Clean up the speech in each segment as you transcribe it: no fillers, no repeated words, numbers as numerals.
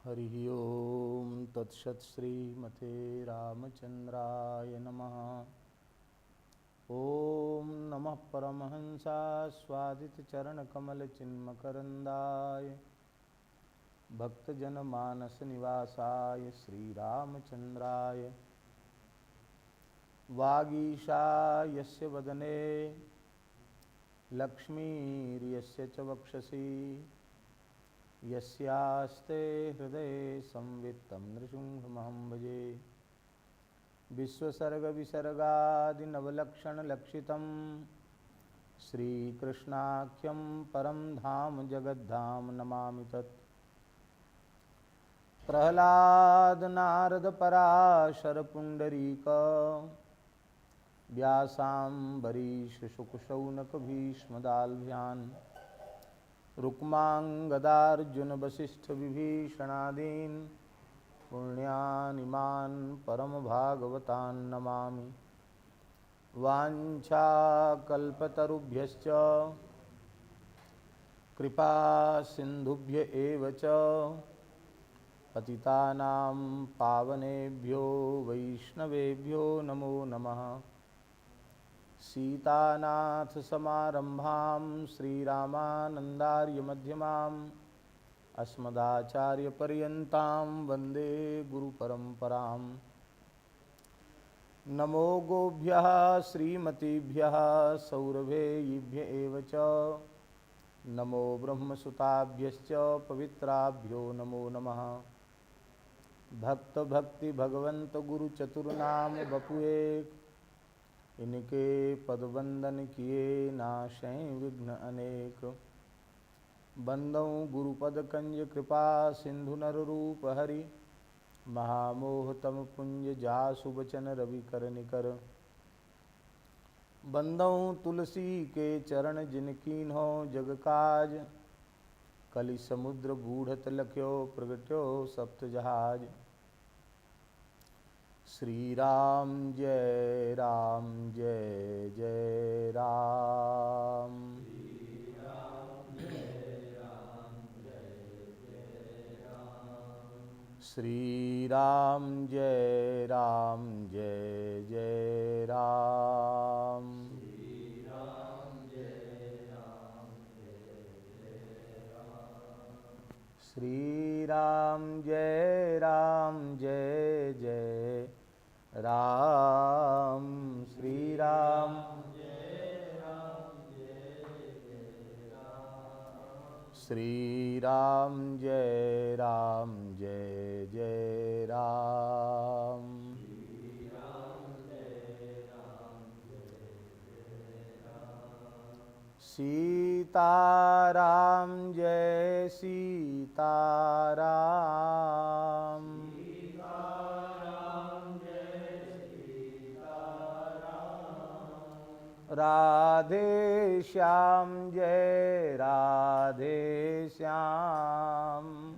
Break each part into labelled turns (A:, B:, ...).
A: हरि ओम तत्सत् श्रीमते रामचंद्राय नमः। ओम नमः परमहंसास्वादितचरणकमलचिन्मकरन्दाय भक्तजनमानसनिवासाय श्रीरामचंद्राय वागीशायस्य वदने लक्ष्मीर्यस्य च वक्षसि यस्यास्ते हृदये संवित्तं नृसिंहमहं भजे। विश्वसर्गविसर्गादिनवलक्षणलक्षितं श्रीकृष्णाख्यं परं धाम जगद्धाम नमामि तत्। प्रह्लादनारदपराशरपुण्डरीक व्यासाम्बरीशशुकशौनकभीष्मदाल्भ्यान् रुक्माङ्गदार्जुनवसिष्ठविभीषणादीन् पुण्यानिमान् परमभागवतान् नमामि। वाञ्छाकल्पतरुभ्यश्च कृपासिन्धुभ्य एव च पतितानां पावनेभ्यो वैष्णवेभ्यो नमो नमः। सीतानाथसमारम्भां श्रीरामानन्दार्यमध्यमाम् अस्मदाचार्यपर्यन्तां वन्दे गुरुपरम्परां। नमो गोभ्यः श्रीमतीभ्यः सौरभेयिभ्य एव च नमो ब्रह्मसुताभ्यश्च पवित्राभ्यो नमो नमः। भक्त भक्ति भगवंत गुरु चतुर्नाम बपुएक इनके पदवंदन किए नाशें विघ्न अनेक। बंदौ गुरुपद कंज कृपा सिंधु नर रूप हरि महामोहतम पुंज जासु बचन रवि कर निकर। बंदौ तुलसी के चरण जिनकीन्हो जग काज कलि समुद्र बूढ़त लख्यो प्रगट्यो सप्त जहाज। श्री राम जय राम जय जय राम। श्री राम जय राम जय जय राम। श्री राम जय राम जय जय राम। श्री राम श्री राम जय राम जय जय राम। सीताराम जय सीताराम। राधे श्याम जय राधे श्याम।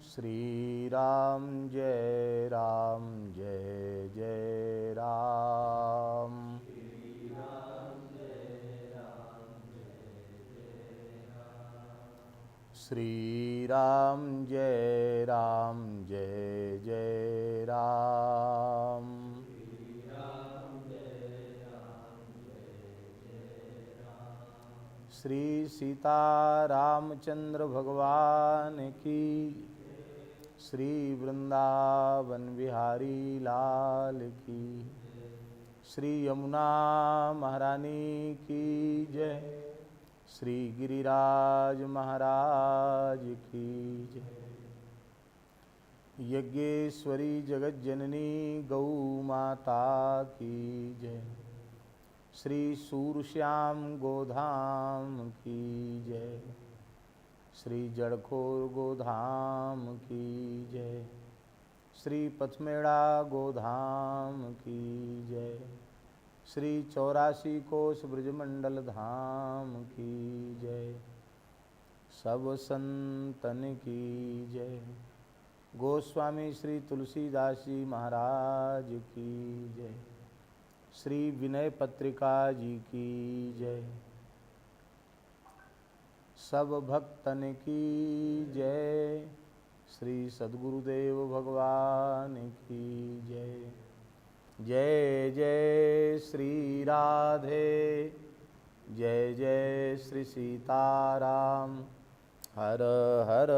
A: श्री राम जय राम जय जय राम। श्री राम जय राम जय जय राम। श्री सीतारामचंद्र भगवान की। श्री वृंदावन बिहारी लाल की। श्री यमुना महारानी की जय। श्री गिरिराज महाराज की जय। यज्ञेश्वरी जगज्जननी गौ माता की जय। श्री सूरश्याम गोधाम की जय। श्री जड़खोर गोधाम की जय। श्री पथमेड़ा गोधाम की जय। श्री 84 कोस ब्रजमंडल धाम की जय। सब संतन की जय। गोस्वामी श्री तुलसीदास जी महाराज की जय। श्री विनय पत्रिका जी की जय। सब भक्तन की जय। श्री सद्गुरुदेव भगवान की जय। जय जय श्री राधे, जय जय श्री सीताराम। हर हर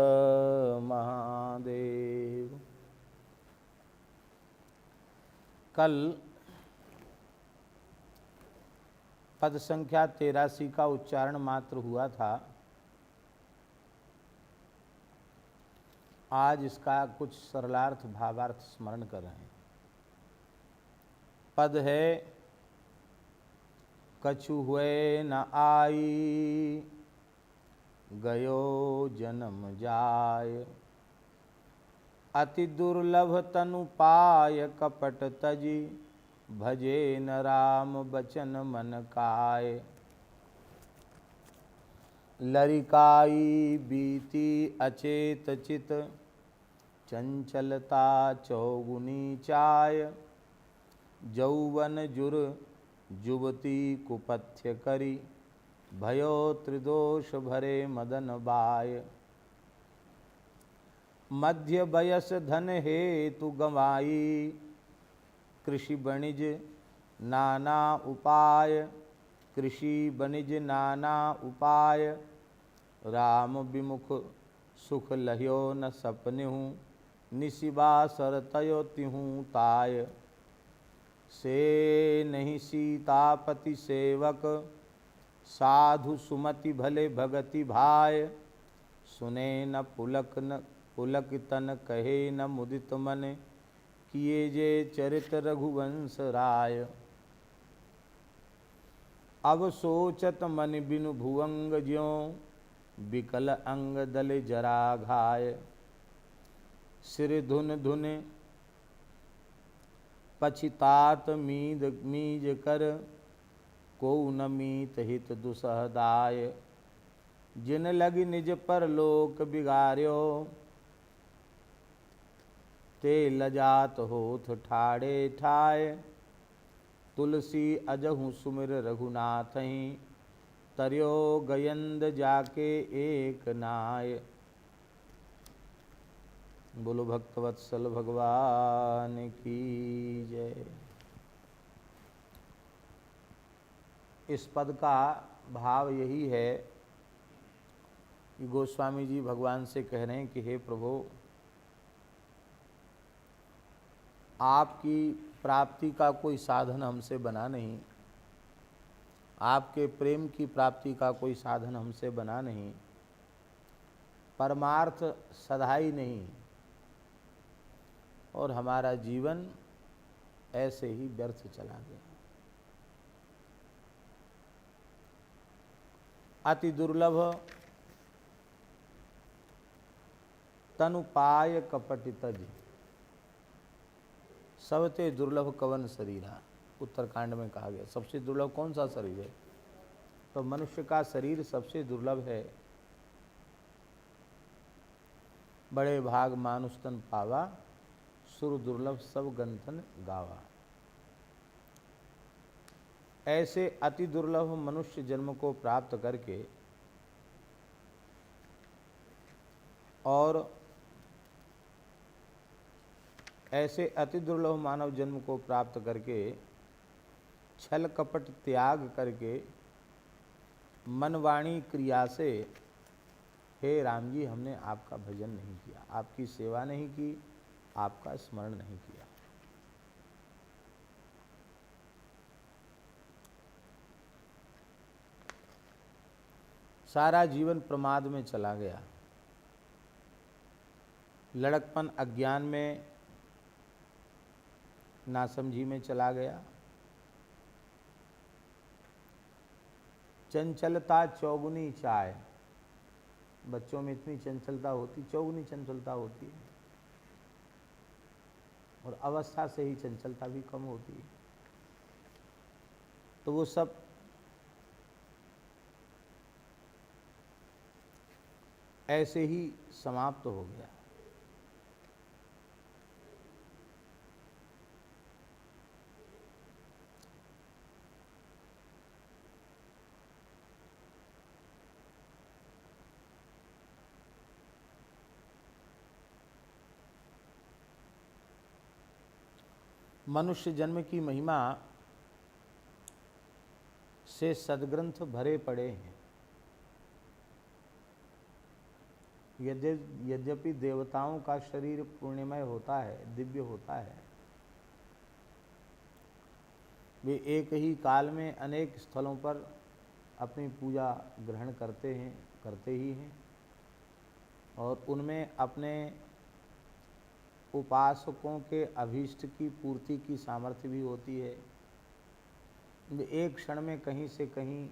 A: महादेव। कल पद संख्या 83 का उच्चारण मात्र हुआ था। आज इसका कुछ सरलार्थ भावार्थ स्मरण कर रहे हैं। पद है कछु हुए न आई, गयो जन्म जाय। अति दुर्लभ तनु पाय कपट तजी, भजे न राम बचन मन काय। लरिकाई बीती अचेत चित, चंचलता चौगुनी चाय। जौवन जुर जुबती कुपथ्य करी, भयो त्रिदोष भरे मदन बाय। मध्य बयस धन हेतु गंवाई, कृषि बणिज नाना उपाय। कृषि बणिज नाना उपाय, राम विमुख सुख लह्यो न सपनेहु। निशिबा सरतयो तिहूँ ताय। से नहीं सीतापति सेवक, साधु सुमति भले भगति भाय। सुने न पुलक तन कहे न मुदित मन, किए जे चरित रघुवंश राय। अब सोचत मन बिनु भुवंग ज्यों, विकल अंग दल जरा घाय। सिर धुन धुन पछितात मीज कर, को न मीत हित दुसहदाय। जिन लगी निज पर लोक बिगार्यो, ते लजात होथ ठाड़े ठाय। तुलसी अजहु सुमिर रघुनाथहि, तर्यो गयंद जाके एक नाय। बोलो भक्तवत्सल भगवान की जय। इस पद का भाव यही है कि गोस्वामी जी भगवान से कह रहे हैं कि हे प्रभु, आपकी प्राप्ति का कोई साधन हमसे बना नहीं। आपके प्रेम की प्राप्ति का कोई साधन हमसे बना नहीं। परमार्थ सधाई नहीं, और हमारा जीवन ऐसे ही व्यर्थ चला गया। अति दुर्लभ तनु पाय कपट तज, सबते दुर्लभ कवन शरीरा। उत्तरकांड में कहा गया सबसे दुर्लभ कौन सा शरीर है, तो मनुष्य का शरीर सबसे दुर्लभ है। बड़े भाग मानुष तन पावा, सुर दुर्लभ सब गंथन गावा। ऐसे अति दुर्लभ मनुष्य जन्म को प्राप्त करके और ऐसे अति दुर्लभ मानव जन्म को प्राप्त करके छल कपट त्याग करके मन वाणी क्रिया से, हे राम जी, हमने आपका भजन नहीं किया, आपकी सेवा नहीं की, आपका स्मरण नहीं किया। सारा जीवन प्रमाद में चला गया। लड़कपन अज्ञान में, नासमझी में चला गया। चंचलता चौगुनी चाय, बच्चों में इतनी चंचलता होती, चौगुनी चंचलता होती है, और अवस्था से ही चंचलता भी कम होती है। तो वो सब ऐसे ही समाप्त हो गया। मनुष्य जन्म की महिमा से सद्ग्रंथ भरे पड़े हैं। यद्यपि देवताओं का शरीर पुण्यमय होता है, दिव्य होता है, वे एक ही काल में अनेक स्थलों पर अपनी पूजा ग्रहण करते ही हैं, और उनमें अपने उपासकों के अभीष्ट की पूर्ति की सामर्थ्य भी होती है। वे एक क्षण में कहीं से कहीं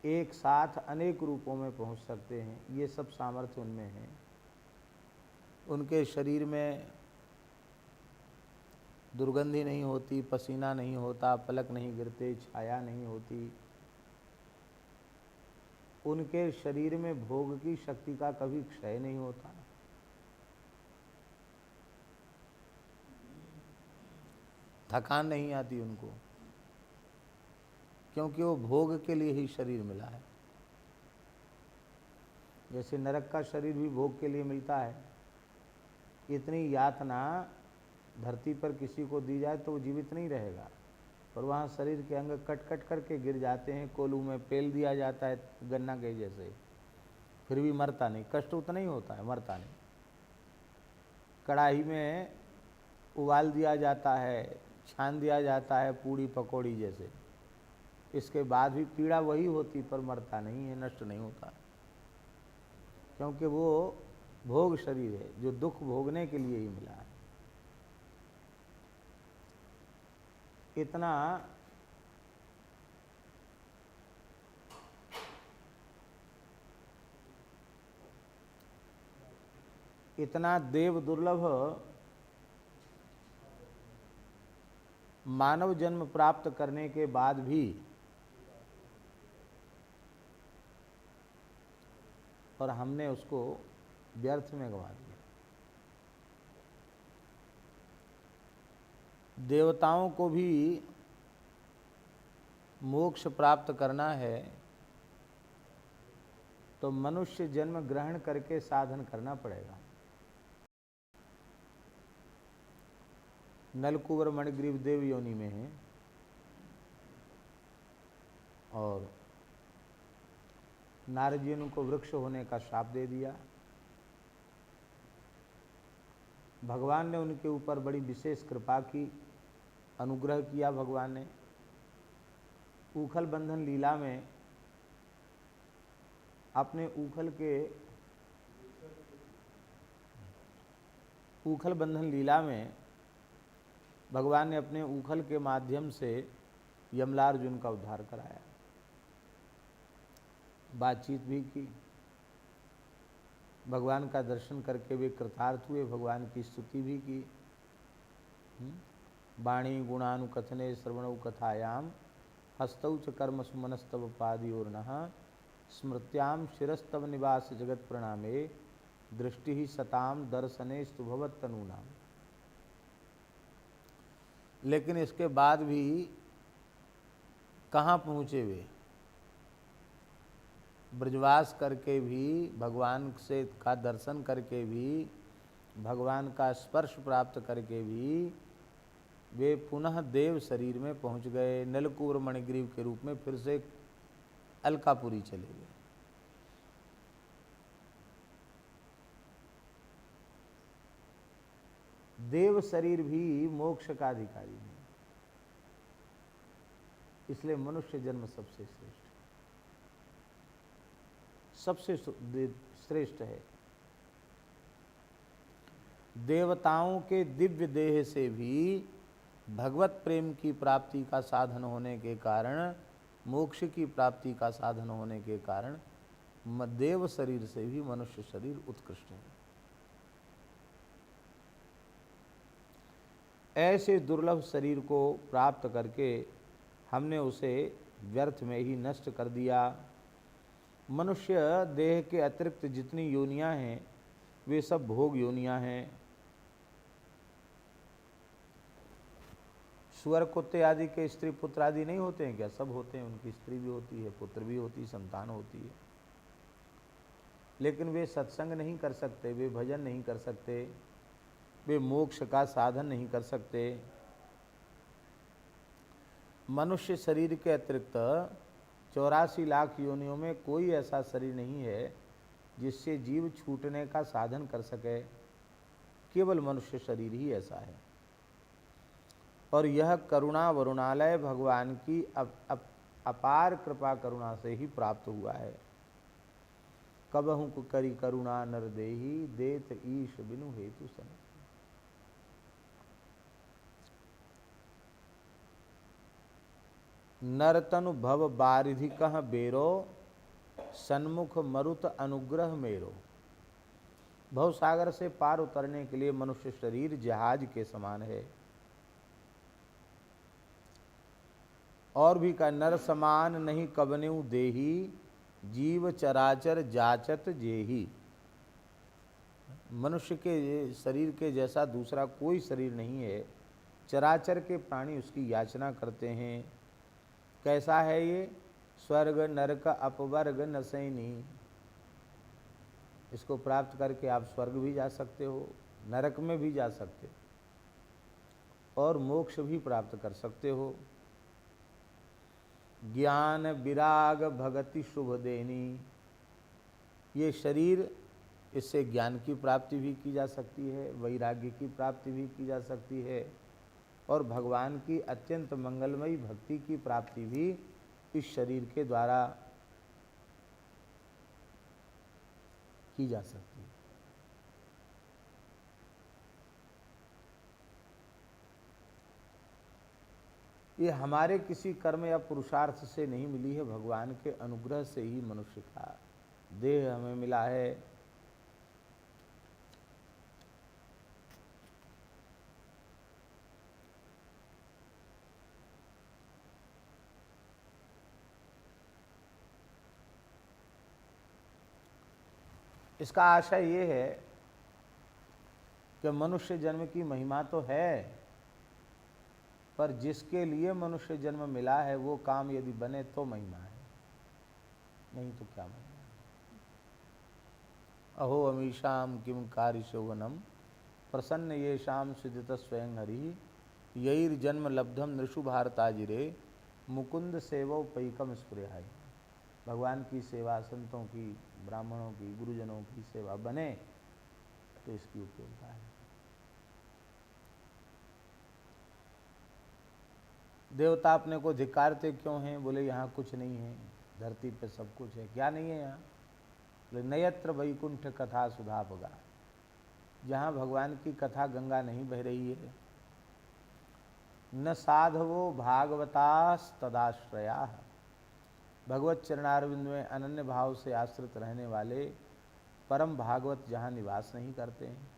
A: एक साथ अनेक रूपों में पहुंच सकते हैं, ये सब सामर्थ्य उनमें है। उनके शरीर में दुर्गंधी नहीं होती, पसीना नहीं होता, पलक नहीं गिरते, छाया नहीं होती। उनके शरीर में भोग की शक्ति का कभी क्षय नहीं होता। थकान नहीं आती उनको, क्योंकि वो भोग के लिए ही शरीर मिला है। जैसे नरक का शरीर भी भोग के लिए मिलता है। इतनी यातना धरती पर किसी को दी जाए तो वो जीवित नहीं रहेगा, पर वहाँ शरीर के अंग कट कट करके गिर जाते हैं, कोलू में पेल दिया जाता है गन्ना के जैसे, फिर भी मरता नहीं। कष्ट उतना ही होता है, मरता नहीं। कढ़ाई में उबाल दिया जाता है, छान दिया जाता है पूड़ी पकौड़ी जैसे, इसके बाद भी पीड़ा वही होती, पर मरता नहीं है, नष्ट नहीं होता, क्योंकि वो भोग शरीर है जो दुख भोगने के लिए ही मिला है। इतना देव दुर्लभ मानव जन्म प्राप्त करने के बाद भी और हमने उसको व्यर्थ में गंवा दिया। देवताओं को भी मोक्ष प्राप्त करना है तो मनुष्य जन्म ग्रहण करके साधन करना पड़ेगा। नलकुबर मणिग्रीव देव योनि में है, और नारद जी ने उनको वृक्ष होने का श्राप दे दिया। भगवान ने उनके ऊपर बड़ी विशेष कृपा की, अनुग्रह किया। भगवान ने ऊखल बंधन लीला में अपने ऊखल बंधन लीला में भगवान ने अपने ऊखल के माध्यम से यमलार्जुन का उद्धार कराया, बातचीत भी की। भगवान का दर्शन करके वे कृतार्थ हुए, भगवान की स्तुति भी की। वाणी गुणानुकथने श्रवणौ कथायाम हस्तौ च कर्मसु मनस्तव पादियोर्नः स्मृत्याम शिरस्तव निवास जगत प्रणामे दृष्टि ही सताम दर्शने स्तुभवत्तनूनाम। लेकिन इसके बाद भी कहाँ पहुँचे वे? ब्रजवास करके भी, भगवान से का दर्शन करके भी, भगवान का स्पर्श प्राप्त करके भी वे पुनः देव शरीर में पहुंच गए। नलकुबर मणिग्रीव के रूप में फिर से अलकापुरी चले गए। देव शरीर भी मोक्ष का अधिकारी है, इसलिए मनुष्य जन्म सबसे श्रेष्ठ, सबसे श्रेष्ठ है। देवताओं के दिव्य देह से भी भगवत प्रेम की प्राप्ति का साधन होने के कारण, मोक्ष की प्राप्ति का साधन होने के कारण देव शरीर से भी मनुष्य शरीर उत्कृष्ट है। ऐसे दुर्लभ शरीर को प्राप्त करके हमने उसे व्यर्थ में ही नष्ट कर दिया। मनुष्य देह के अतिरिक्त जितनी योनियां हैं वे सब भोग योनियां हैं। सुअर कुत्ते आदि के स्त्री पुत्र आदि नहीं होते हैं क्या? सब होते हैं, उनकी स्त्री भी होती है, पुत्र भी होती है, संतान होती है, लेकिन वे सत्संग नहीं कर सकते, वे भजन नहीं कर सकते, वे मोक्ष का साधन नहीं कर सकते। मनुष्य शरीर के अतिरिक्त 84 लाख योनियों में कोई ऐसा शरीर नहीं है जिससे जीव छूटने का साधन कर सके। केवल मनुष्य शरीर ही ऐसा है। और यह करुणा वरुणालय भगवान की अपार कृपा करुणा से ही प्राप्त हुआ है। कबहु करी करुणा नर देही, देत ईश बिनु हेतु सन। नरतनु भव बारिधि कह बेरो, सन्मुख मरुत अनुग्रह मेरो। भव सागर से पार उतरने के लिए मनुष्य शरीर जहाज के समान है। और भी का नर समान नहीं कबनेउ देही, जीव चराचर जाचत जेही। मनुष्य के शरीर के जैसा दूसरा कोई शरीर नहीं है। चराचर के प्राणी उसकी याचना करते हैं। कैसा है ये? स्वर्ग नरक अपवर्ग नसैनी। इसको प्राप्त करके आप स्वर्ग भी जा सकते हो, नरक में भी जा सकते हो और मोक्ष भी प्राप्त कर सकते हो। ज्ञान विराग भगति शुभ देनी। ये शरीर, इससे ज्ञान की प्राप्ति भी की जा सकती है, वैराग्य की प्राप्ति भी की जा सकती है और भगवान की अत्यंत मंगलमयी भक्ति की प्राप्ति भी इस शरीर के द्वारा की जा सकती है। ये हमारे किसी कर्म या पुरुषार्थ से नहीं मिली है, भगवान के अनुग्रह से ही मनुष्य का देह हमें मिला है। इसका आशय ये है कि मनुष्य जन्म की महिमा तो है, पर जिसके लिए मनुष्य जन्म मिला है वो काम यदि बने तो महिमा है, नहीं तो क्या महिमा है। अहो अमीशाम किम कार्य शोभनम, प्रसन्न ये शाम सिद्धित स्वयं हरि, यैर जन्म लब्धम नृषु भारताजिरे, मुकुंद सेवो पैकम स्पृहाय। भगवान की सेवा, संतों की, ब्राह्मणों की, गुरुजनों की सेवा बने तो इसकी उपयोगिता है। देवता अपने को धिक्कारते क्यों हैं? बोले यहाँ कुछ नहीं है, धरती पे सब कुछ है। क्या नहीं है यहाँ? बोले नयत्र वैकुंठ कथा सुधापगा। जहाँ भगवान की कथा गंगा नहीं बह रही है, न साधवो भागवतास तदाश्रया। भगवत चरणारविंद में अनन्य भाव से आश्रित रहने वाले परम भागवत जहाँ निवास नहीं करते हैं।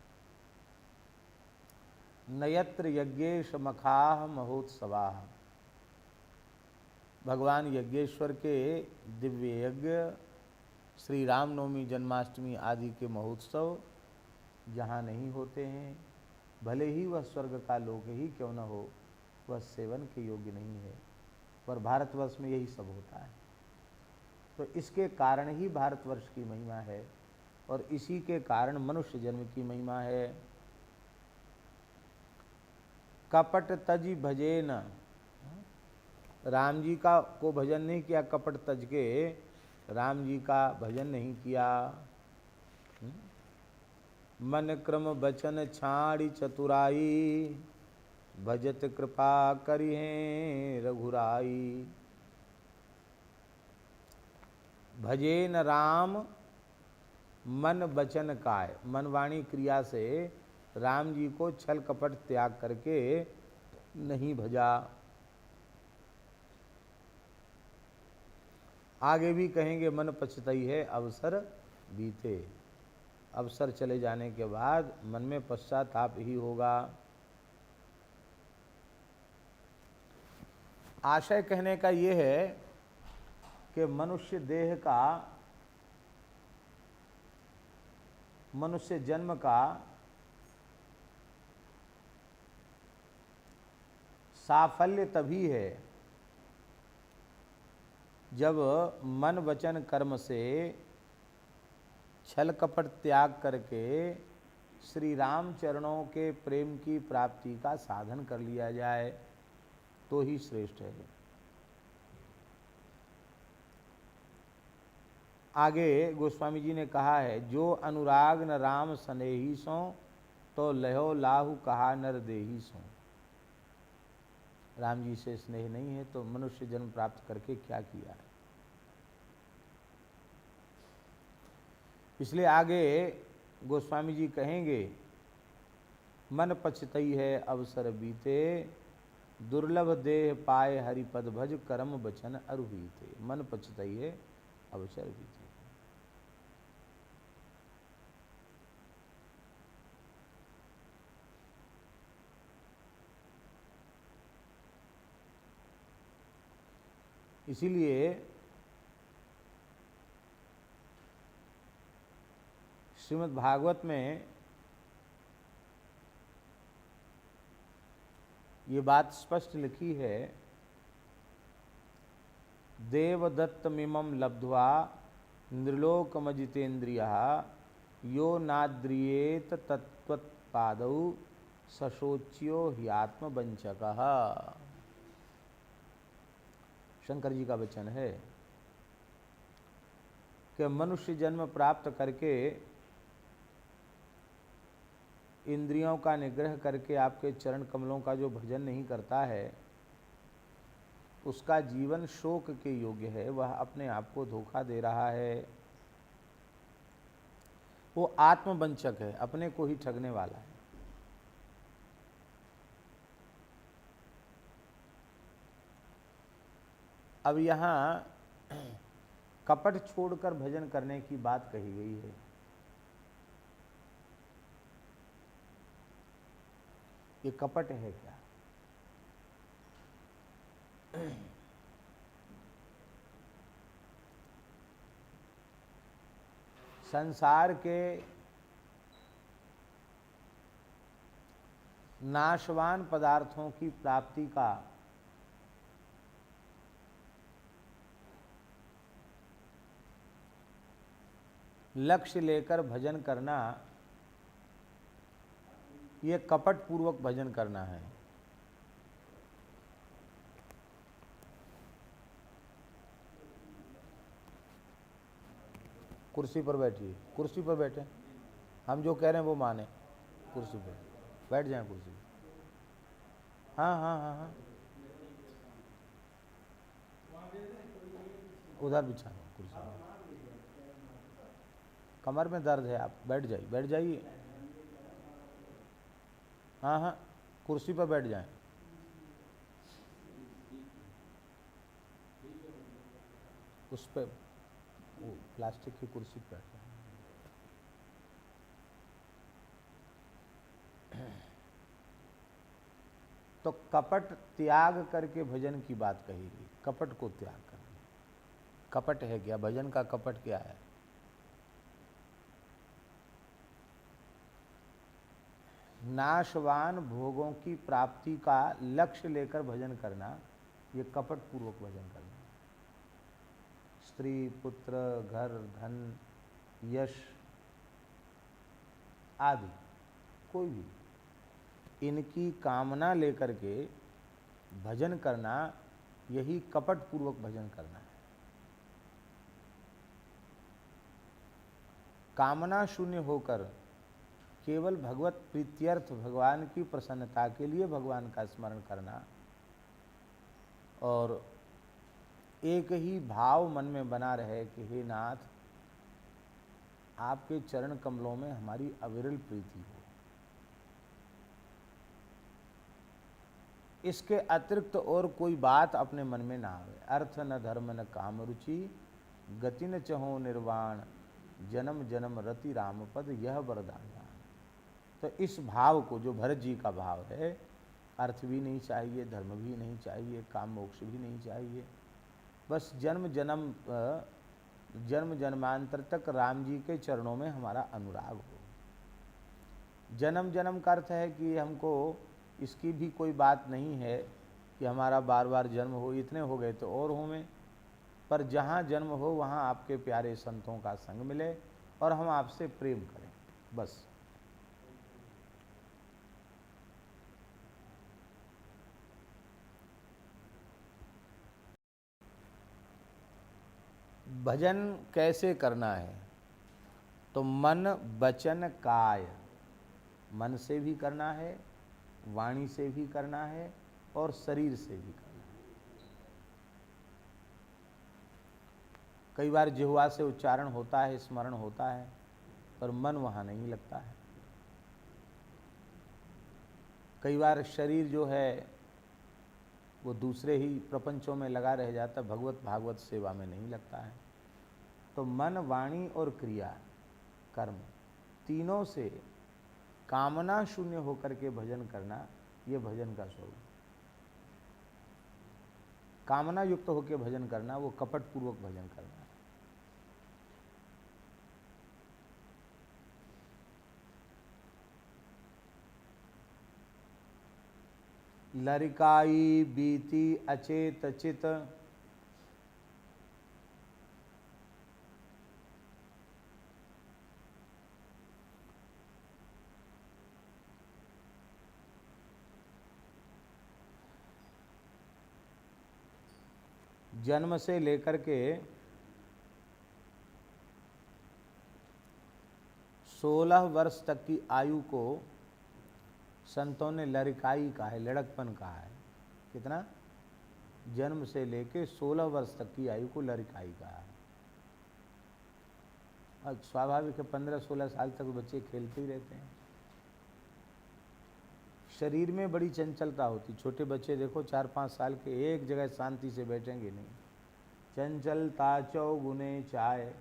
A: नयत्र यज्ञेश मखाह महोत्सवाः। भगवान यज्ञेश्वर के दिव्य यज्ञ, श्री रामनवमी, जन्माष्टमी आदि के महोत्सव जहाँ नहीं होते हैं, भले ही वह स्वर्ग का लोक ही क्यों न हो, वह सेवन के योग्य नहीं है। पर भारतवर्ष में यही सब होता है। तो इसके कारण ही भारतवर्ष की महिमा है और इसी के कारण मनुष्य जन्म की महिमा है। कपट तज भजे न, राम जी का को भजन नहीं किया, कपट तज के राम जी का भजन नहीं किया। मन क्रम बचन छाड़ी चतुराई, भजत कृपा करिहे रघुराई। भजे न राम मन बचन काय। मन वाणी क्रिया से राम जी को छल कपट त्याग करके नहीं भजा। आगे भी कहेंगे मन पछताई है अवसर बीते। अवसर चले जाने के बाद मन में पश्चाताप ही होगा। आशय कहने का ये है कि मनुष्य देह का, मनुष्य जन्म का साफल्य तभी है जब मन वचन कर्म से छल कपट त्याग करके श्री राम चरणों के प्रेम की प्राप्ति का साधन कर लिया जाए तो ही श्रेष्ठ है। आगे गोस्वामी जी ने कहा है, जो अनुराग न राम स्नेही सो, तो लहो लाहु कहा नर देही सो। राम जी से स्नेह नहीं है तो मनुष्य जन्म प्राप्त करके क्या किया है। इसलिए आगे गोस्वामी जी कहेंगे, मन पछतई है अवसर बीते, दुर्लभ देह पाए हरिपद भज, कर्म बचन अरु बीते। मन पछतई है अवसर बीते। इसीलिए श्रीमद् भागवत में ये बात स्पष्ट लिखी है, देवदत्तमिमं लब्ध्वा नृलोकमजितेन्द्रियः, यो नाद्रियेत तत्त्वत्पादौ, सशोच्यो ह्यात्मवंचकः। शंकर जी का वचन है कि मनुष्य जन्म प्राप्त करके इंद्रियों का निग्रह करके आपके चरण कमलों का जो भजन नहीं करता है, उसका जीवन शोक के योग्य है। वह अपने आप को धोखा दे रहा है, वो आत्मवंचक है, अपने को ही ठगने वाला है। अब यहाँ कपट छोड़कर भजन करने की बात कही गई है। ये कपट है क्या? संसार के नाशवान पदार्थों की प्राप्ति का लक्ष्य लेकर भजन करना, ये कपट पूर्वक भजन करना है। कुर्सी पर बैठिए, कुर्सी पर बैठे, हम जो कह रहे हैं वो माने। कुर्सी पर बैठ जाएं, कुर्सी पर। हाँ हाँ हाँ हाँ, उधर बिछा दो कुर्सी पर। कमर में दर्द है, आप बैठ जाइए, बैठ जाइए। हाँ हाँ, कुर्सी पर बैठ जाएं। उस पर वो प्लास्टिक की कुर्सी पर बैठ जाएं। तो कपट त्याग करके भजन की बात कही गई, कपट को त्याग कर। कपट है क्या? भजन का कपट क्या है? नाशवान भोगों की प्राप्ति का लक्ष्य लेकर भजन करना, ये कपट पूर्वक भजन करना। स्त्री, पुत्र, घर, धन, यश आदि कोई भी, इनकी कामना लेकर के भजन करना, यही कपट पूर्वक भजन करना है। कामना शून्य होकर केवल भगवत प्रीत्यर्थ, भगवान की प्रसन्नता के लिए भगवान का स्मरण करना, और एक ही भाव मन में बना रहे कि हे नाथ, आपके चरण कमलों में हमारी अविरल प्रीति हो। इसके अतिरिक्त और कोई बात अपने मन में ना आवे। अर्थ न धर्म न काम रुचि, गति न चहो निर्वाण, जन्म जन्म रति राम पद, यह वरदान। तो इस भाव को, जो भरत जी का भाव है, अर्थ भी नहीं चाहिए, धर्म भी नहीं चाहिए, काम मोक्ष भी नहीं चाहिए, बस जन्म जन्मांतर तक राम जी के चरणों में हमारा अनुराग हो। जन्म जन्म का अर्थ है कि हमको इसकी भी कोई बात नहीं है कि हमारा बार बार जन्म हो, इतने हो गए तो और हों, पर जहाँ जन्म हो वहाँ आपके प्यारे संतों का संग मिले और हम आपसे प्रेम करें, बस। भजन कैसे करना है? तो मन वचन काय, मन से भी करना है, वाणी से भी करना है और शरीर से भी करना है। कई बार जिह्वा से उच्चारण होता है, स्मरण होता है, पर मन वहाँ नहीं लगता है। कई बार शरीर जो है वो दूसरे ही प्रपंचों में लगा रह जाता, भगवत भागवत सेवा में नहीं लगता है। तो मन, वाणी और क्रिया, कर्म, तीनों से कामना शून्य होकर के भजन करना, ये भजन का स्वरूप। कामना युक्त होकर भजन करना वो कपट पूर्वक भजन करना। लरिकाई बीती अचेत चित, जन्म से लेकर के 16 वर्ष तक की आयु को संतों ने लड़काई कहा है, लड़कपन कहा है। कितना? जन्म से लेके 16 वर्ष तक की आयु को लड़काई कहा है। और स्वाभाविक है 15-16 साल तक बच्चे खेलते ही रहते हैं। शरीर में बड़ी चंचलता होती। छोटे बच्चे देखो 4-5 साल के एक जगह शांति से बैठेंगे नहीं, चंचलता चौगुने चाय।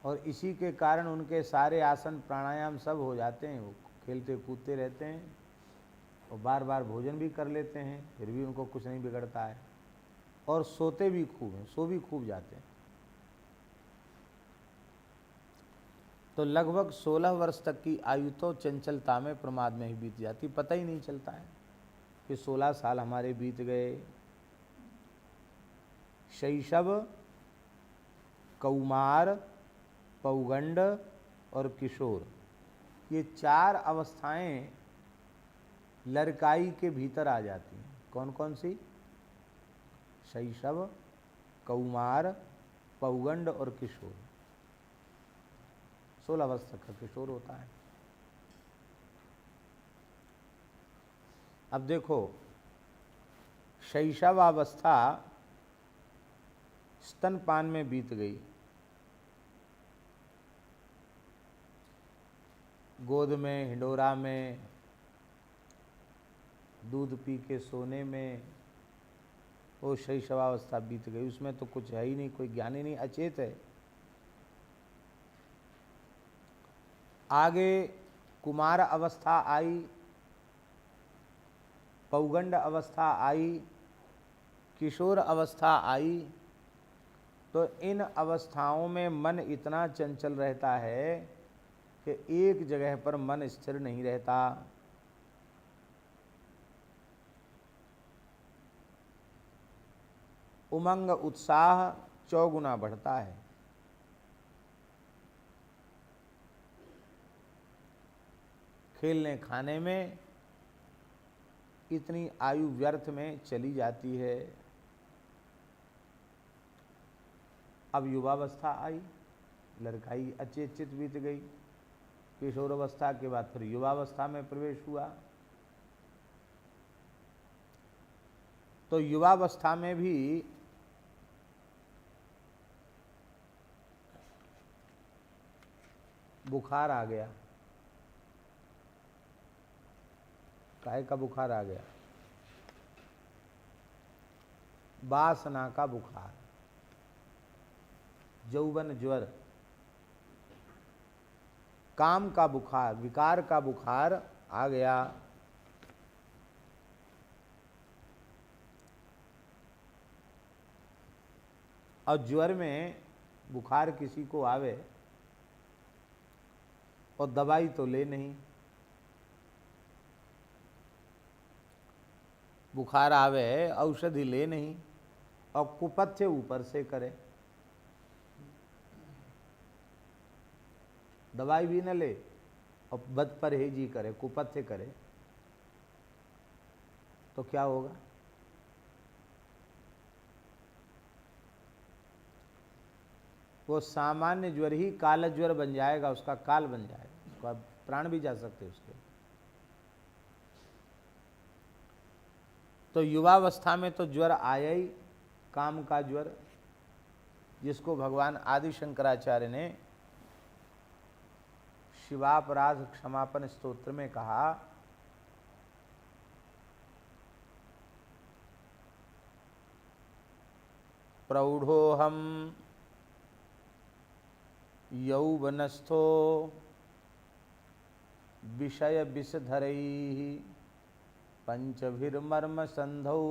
A: और इसी के कारण उनके सारे आसन प्राणायाम सब हो जाते हैं। वो खेलते कूदते रहते हैं और बार बार भोजन भी कर लेते हैं, फिर भी उनको कुछ नहीं बिगड़ता है। और सोते भी खूब हैं, सो भी खूब जाते हैं। तो लगभग 16 वर्ष तक की आयु तो चंचलता में, प्रमाद में ही बीत जाती, पता ही नहीं चलता है कि 16 साल हमारे बीत गए। शैशव, कौमार, पौगंड और किशोर, ये 4 अवस्थाएं लड़काई के भीतर आ जाती हैं। कौन कौन सी? शैशव, कौमार, पौगंड और किशोर। 16 वर्ष तक का किशोर होता है। अब देखो, शैशवावस्था स्तनपान में बीत गई, गोद में, हिंडोरा में, दूध पी के सोने में, वो शैशवावस्था बीत गई। उसमें तो कुछ है ही नहीं, कोई ज्ञान ही नहीं, अचेत है। आगे कुमार अवस्था आई, पौगंड अवस्था आई, किशोर अवस्था आई। तो इन अवस्थाओं में मन इतना चंचल रहता है कि एक जगह पर मन स्थिर नहीं रहता। उमंग उत्साह चौगुना बढ़ता है। खेलने खाने में इतनी आयु व्यर्थ में चली जाती है। अब युवावस्था आई, लड़काई अचेत बीत गई। किशोरावस्था के बाद फिर युवावस्था में प्रवेश हुआ। तो युवावस्था में भी बुखार आ गया। काहे का बुखार आ गया? वासना का बुखार, यौवन ज्वर, काम का बुखार, विकार का बुखार आ गया। और ज्वर में बुखार किसी को आवे और दवाई तो ले नहीं, बुखार आवे औषधि ले नहीं और कुपथ्य ऊपर से करे, दवाई भी न ले और बद परहेजी करे, कुपथ्य करे, तो क्या होगा? वो सामान्य ज्वर ही काल ज्वर बन जाएगा, उसका काल बन जाएगा, उसका प्राण भी जा सकते उसके। तो युवावस्था में तो ज्वर आया ही, काम का ज्वर, जिसको भगवान आदि शंकराचार्य ने शिवापराध क्षमापन स्तोत्र में कहा, प्रौढ़ोहम यौवनस्थो विषय विषधरैः पंचभिर्मर्म संधौ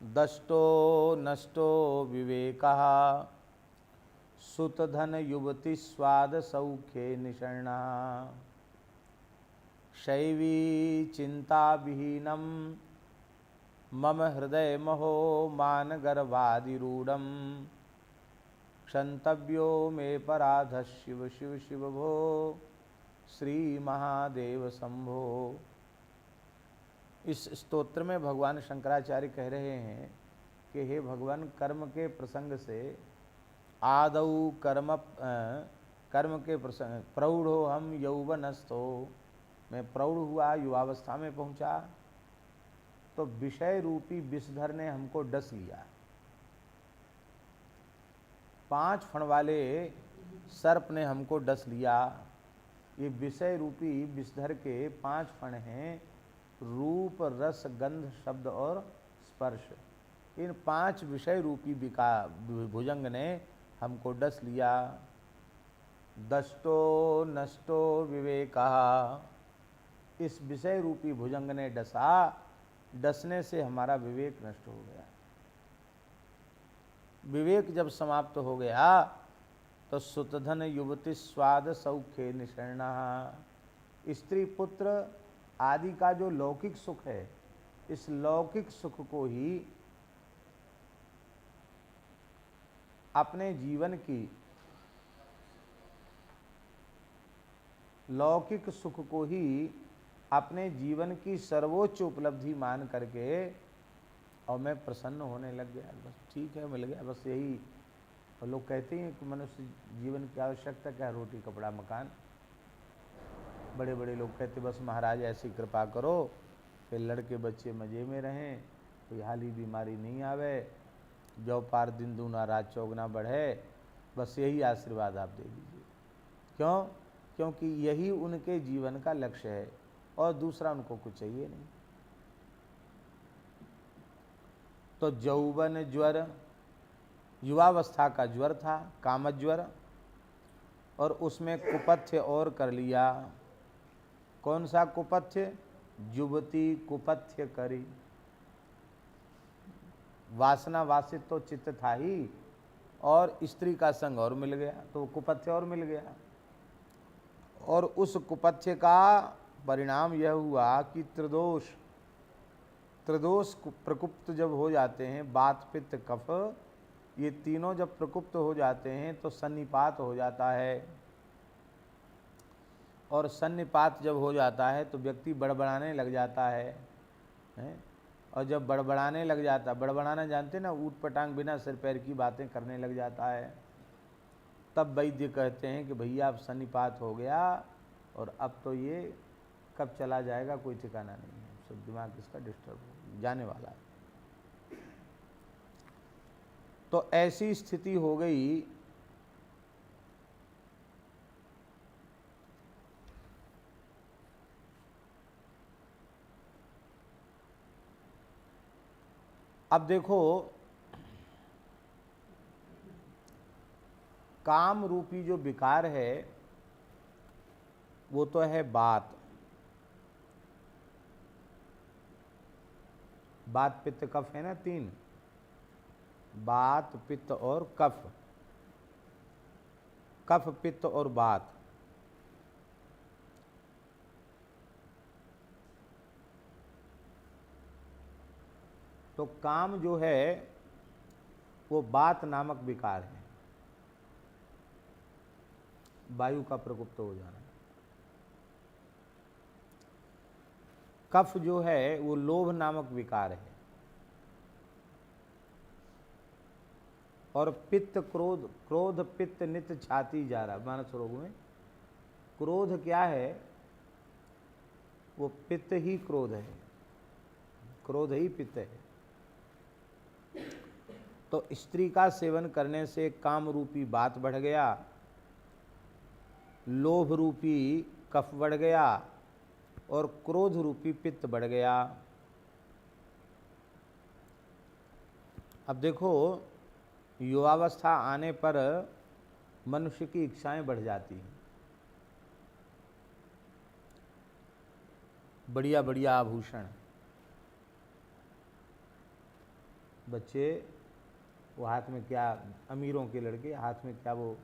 A: दष्टो नष्टो विवेकः सुतधन युवति स्वाद सौख्ये निषण्णः शैवी चिंता विहीनम मम हृदय महो मान गर्भादिरूढ़ क्षंतव्यो मे पराध शिव शिव शिव भो श्री महादेव शंभो। इस स्तोत्र में भगवान शंकराचार्य कह रहे हैं कि हे भगवान, कर्म के प्रसंग से आदौ कर्म के प्रसंग, प्रौढ़ो हम यौवनस्थो, मैं प्रौढ़ हुआ, युवावस्था में पहुंचा, तो विषय रूपी विषधर ने हमको डस लिया। 5 फण वाले सर्प ने हमको डस लिया। ये विषय रूपी विषधर के 5 फण हैं, रूप रस गंध शब्द और स्पर्श। इन 5 विषय रूपी भुजंग ने हमको डस लिया। दष्टो नष्टो विवेका, इस विषय रूपी भुजंग ने डसा, डसने से हमारा विवेक नष्ट हो गया। विवेक जब समाप्त हो गया तो सुतधन युवती स्वाद सौख्ये निषण्णा, स्त्री पुत्र आदि का जो लौकिक सुख है, इस लौकिक सुख को ही अपने जीवन की, लौकिक सुख को ही अपने जीवन की सर्वोच्च उपलब्धि मान करके और मैं प्रसन्न होने लग गया। बस ठीक है, मिल गया, बस यही। और लोग कहते हैं कि मनुष्य जीवन की आवश्यकता क्या, रोटी कपड़ा मकान। बड़े बड़े लोग कहते बस महाराज ऐसी कृपा करो कि लड़के बच्चे मज़े में रहें, कोई हाली बीमारी नहीं आवे, जो पार दिन दूना रात चौगुना बढ़े, बस यही आशीर्वाद आप दे दीजिए। क्यों? क्योंकि यही उनके जीवन का लक्ष्य है और दूसरा उनको कुछ चाहिए नहीं। तो यौवन ज्वर युवावस्था का ज्वर था, कामज्वर, और उसमें कुपथ्य और कर लिया। कौन सा कुपथ्य? युवती कुपथ्य करी। वासना वासित तो चित्त था ही, और स्त्री का संग और मिल गया, तो कुपथ्य और मिल गया। और उस कुपथ्य का परिणाम यह हुआ कि त्रिदोष प्रकुप्त जब हो जाते हैं, वात पित्त कफ, ये तीनों जब प्रकुप्त हो जाते हैं तो सन्निपात हो जाता है। और सन्निपात जब हो जाता है तो व्यक्ति बड़बड़ाने लग जाता है, और जब बड़बड़ाने लग जाता, बड़बड़ाना जानते ना, ऊट पटांग बिना सिर पैर की बातें करने लग जाता है, तब वैद्य कहते हैं कि भैया अब सन्निपात हो गया और अब तो ये कब चला जाएगा कोई ठिकाना नहीं है, सब दिमाग इसका डिस्टर्ब हो जाने वाला है। तो ऐसी स्थिति हो गई। अब देखो, काम रूपी जो विकार है वो तो है बात, बात पित्त कफ है ना, 3, बात पित्त और कफ, कफ पित्त और बात। तो काम जो है वो बात नामक विकार है, वायु का प्रकोप्त हो जाना। कफ जो है वो लोभ नामक विकार है, और पित्त क्रोध, क्रोध पित्त नित छाती जा रहा। मानस रोग में क्रोध क्या है? वो पित्त ही क्रोध है, क्रोध ही पित्त है। तो स्त्री का सेवन करने से काम रूपी बात बढ़ गया, लोभ रूपी कफ बढ़ गया और क्रोध रूपी पित्त बढ़ गया। अब देखो, युवावस्था आने पर मनुष्य की इच्छाएं बढ़ जाती हैं, बढ़िया बढ़िया आभूषण। बच्चे वो हाथ में क्या, अमीरों के लड़के हाथ में क्या वो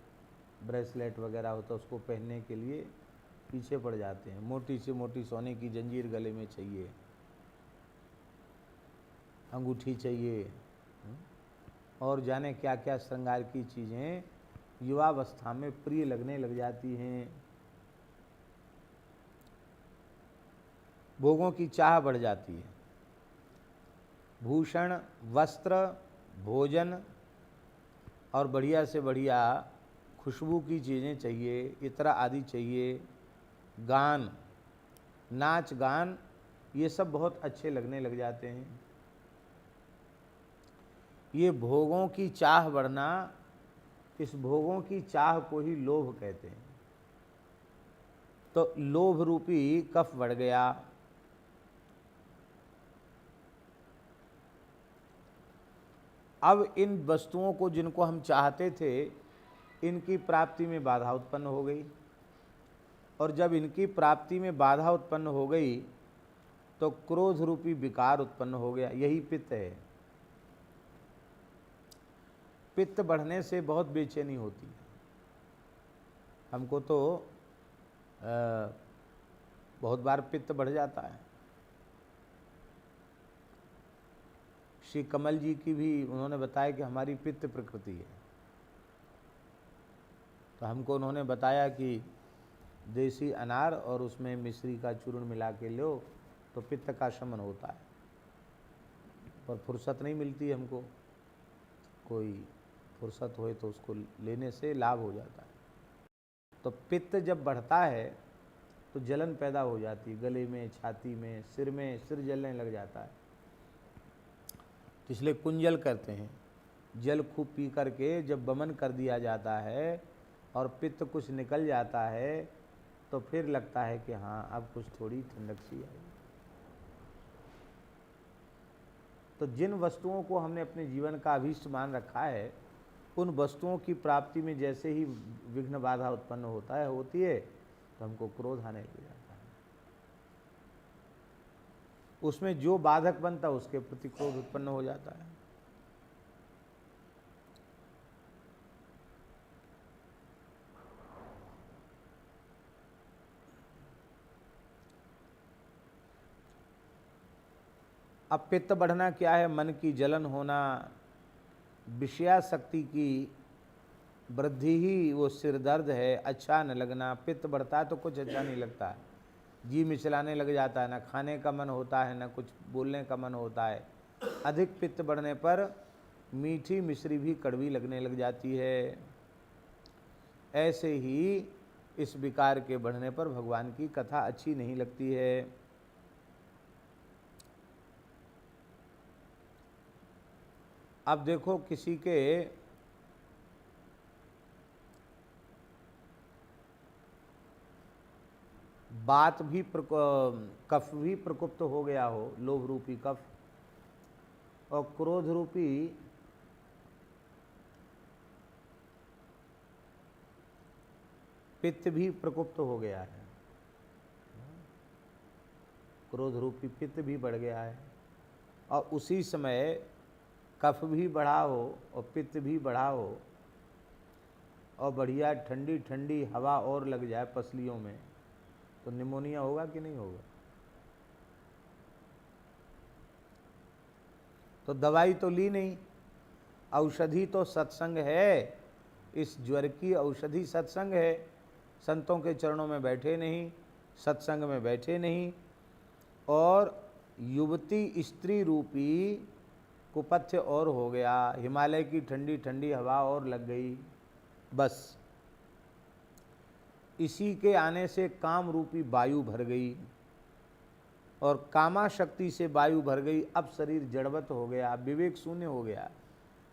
A: ब्रेसलेट वगैरह होता है, उसको पहनने के लिए पीछे पड़ जाते हैं। मोटी से मोटी सोने की जंजीर गले में चाहिए, अंगूठी चाहिए, और जाने क्या क्या श्रृंगार की चीज़ें युवावस्था में प्रिय लगने लग जाती हैं। भोगों की चाह बढ़ जाती है। भूषण, वस्त्र, भोजन और बढ़िया से बढ़िया खुशबू की चीज़ें चाहिए, इत्र आदि चाहिए। गान, नाच गान, ये सब बहुत अच्छे लगने लग जाते हैं। ये भोगों की चाह बढ़ना, इस भोगों की चाह को ही लोभ कहते हैं। तो लोभ रूपी कफ बढ़ गया। अब इन वस्तुओं को जिनको हम चाहते थे, इनकी प्राप्ति में बाधा उत्पन्न हो गई, और जब इनकी प्राप्ति में बाधा उत्पन्न हो गई तो क्रोध रूपी विकार उत्पन्न हो गया। यही पित्त है। पित्त बढ़ने से बहुत बेचैनी होती है। हमको तो बहुत बार पित्त बढ़ जाता है। श्री कमल जी की भी उन्होंने बताया कि हमारी पित्त प्रकृति है। तो हमको उन्होंने बताया कि देसी अनार और उसमें मिश्री का चूर्ण मिला के लो तो पित्त का शमन होता है। पर फुर्सत नहीं मिलती हमको, कोई फुर्सत होए तो उसको लेने से लाभ हो जाता है। तो पित्त जब बढ़ता है तो जलन पैदा हो जाती है, गले में, छाती में, सिर जलने लग जाता है। तो इसलिए कुंजल करते हैं। जल खूब पी करके जब वमन कर दिया जाता है और पित्त कुछ निकल जाता है तो फिर लगता है कि हाँ अब कुछ थोड़ी ठंडक सी आई। तो जिन वस्तुओं को हमने अपने जीवन का अभीष्ट मान रखा है, उन वस्तुओं की प्राप्ति में जैसे ही विघ्न बाधा उत्पन्न होती है तो हमको क्रोध आने लग जाता है। उसमें जो बाधक बनता है उसके प्रति क्रोध उत्पन्न हो जाता है। अब पित्त बढ़ना क्या है? मन की जलन होना, विषयाशक्ति की वृद्धि ही वो सिर दर्द है, अच्छा न लगना। पित्त बढ़ता है तो कुछ अच्छा नहीं लगता है, जी मिचलाने लग जाता है, ना खाने का मन होता है, ना कुछ बोलने का मन होता है। अधिक पित्त बढ़ने पर मीठी मिश्री भी कड़वी लगने लग जाती है। ऐसे ही इस विकार के बढ़ने पर भगवान की कथा अच्छी नहीं लगती है। अब देखो, किसी के बात भी कफ भी प्रकुप्त हो गया हो, लोभ रूपी कफ, और क्रोध रूपी पित्त भी प्रकुप्त हो गया है। क्रोध रूपी पित्त भी बढ़ गया है, और उसी समय कफ भी बढ़ा हो और पित्त भी बढ़ा हो, और बढ़िया ठंडी ठंडी हवा और लग जाए पसलियों में, तो निमोनिया होगा कि नहीं होगा? तो दवाई तो ली नहीं, औषधि तो सत्संग है। इस ज्वर की औषधि सत्संग है। संतों के चरणों में बैठे नहीं, सत्संग में बैठे नहीं, और युवती स्त्री रूपी कुपथ्य और हो गया, हिमालय की ठंडी ठंडी हवा और लग गई। बस इसी के आने से काम रूपी वायु भर गई, और कामा शक्ति से वायु भर गई। अब शरीर जड़वत हो गया, विवेक शून्य हो गया।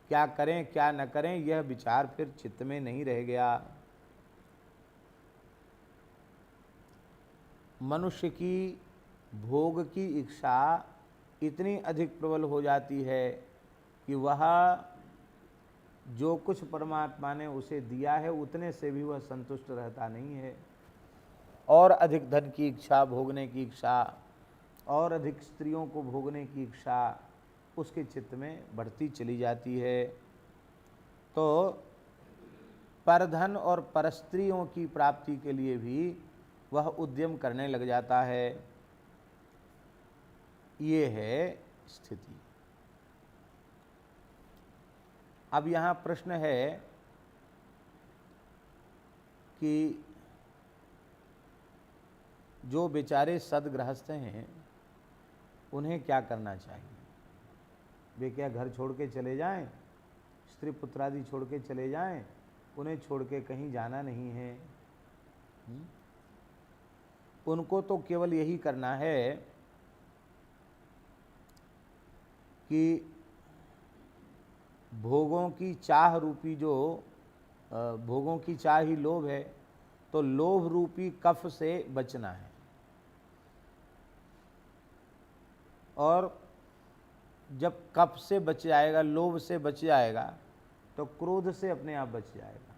A: क्या करें क्या न करें यह विचार फिर चित्त में नहीं रह गया। मनुष्य की भोग की इच्छा इतनी अधिक प्रबल हो जाती है कि वह जो कुछ परमात्मा ने उसे दिया है उतने से भी वह संतुष्ट रहता नहीं है। और अधिक धन की इच्छा, भोगने की इच्छा, और अधिक स्त्रियों को भोगने की इच्छा उसके चित्त में बढ़ती चली जाती है। तो परधन और परस्त्रियों की प्राप्ति के लिए भी वह उद्यम करने लग जाता है। ये है स्थिति। अब यहाँ प्रश्न है कि जो बेचारे सदगृहस्थ हैं उन्हें क्या करना चाहिए। वे क्या घर छोड़ के चले जाएं, स्त्री पुत्रादि छोड़ के चले जाएं, उन्हें छोड़ के कहीं जाना नहीं है। उनको तो केवल यही करना है कि भोगों की चाह रूपी जो भोगों की चाह ही लोभ है, तो लोभ रूपी कफ से बचना है। और जब कफ से बच जाएगा, लोभ से बच जाएगा, तो क्रोध से अपने आप बच जाएगा।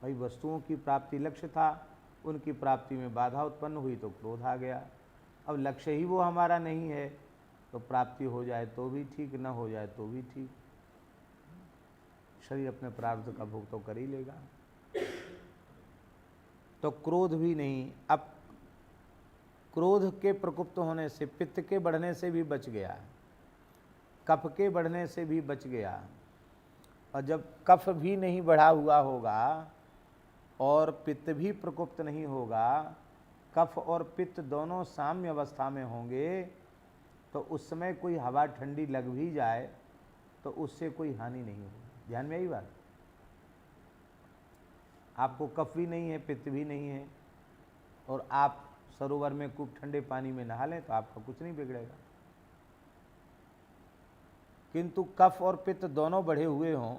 A: भाई वस्तुओं की प्राप्ति लक्ष्य था, उनकी प्राप्ति में बाधा उत्पन्न हुई तो क्रोध आ गया। अब लक्ष्य ही वो हमारा नहीं है, तो प्राप्ति हो जाए तो भी ठीक, न हो जाए तो भी ठीक। शरीर अपने प्रारब्ध का भोग तो कर ही लेगा। तो क्रोध भी नहीं। अब क्रोध के प्रकुप्त होने से, पित्त के बढ़ने से भी बच गया, कफ के बढ़ने से भी बच गया। और जब कफ भी नहीं बढ़ा हुआ होगा और पित्त भी प्रकुप्त नहीं होगा, कफ और पित्त दोनों साम्य अवस्था में होंगे, तो उस समय कोई हवा ठंडी लग भी जाए तो उससे कोई हानि नहीं होगी। ध्यान में आई बात। आपको कफ भी नहीं है, पित्त भी नहीं है, और आप सरोवर में खूब ठंडे पानी में नहा लें तो आपका कुछ नहीं बिगड़ेगा। किंतु कफ और पित्त दोनों बढ़े हुए हों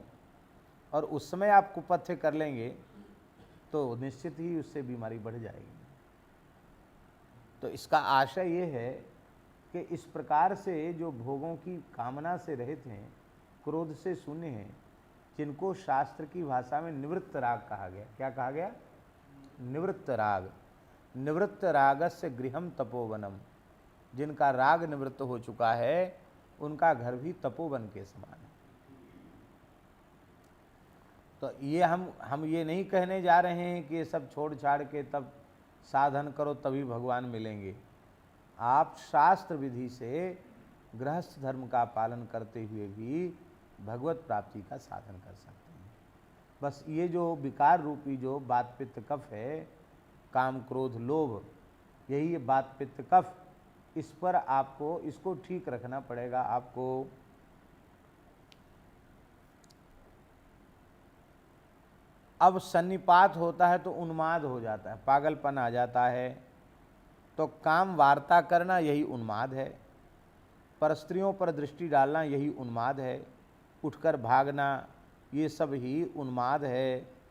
A: और उस समय आप कुपथ्य कर लेंगे तो निश्चित ही उससे बीमारी बढ़ जाएगी। तो इसका आशय ये है कि इस प्रकार से जो भोगों की कामना से रहित हैं, क्रोध से शून्य हैं, जिनको शास्त्र की भाषा में निवृत्त राग कहा गया। क्या कहा गया? निवृत्त राग। निवृत्त रागस्य गृहम तपोवनम। जिनका राग निवृत्त हो चुका है उनका घर भी तपोवन के समान है। तो ये हम ये नहीं कहने जा रहे हैं कि ये सब छोड़ छाड़ के तब साधन करो तभी भगवान मिलेंगे। आप शास्त्र विधि से गृहस्थ धर्म का पालन करते हुए भी भगवत प्राप्ति का साधन कर सकते हैं। बस ये जो विकार रूपी जो बात पित्त कफ है, काम क्रोध लोभ, यही बात पित्त कफ, इस पर आपको इसको ठीक रखना पड़ेगा। आपको अब सन्निपात होता है तो उन्माद हो जाता है, पागलपन आ जाता है। तो काम वार्ता करना यही उन्माद है, पर स्त्रियों पर दृष्टि डालना यही उन्माद है, उठकर भागना ये सब ही उन्माद है।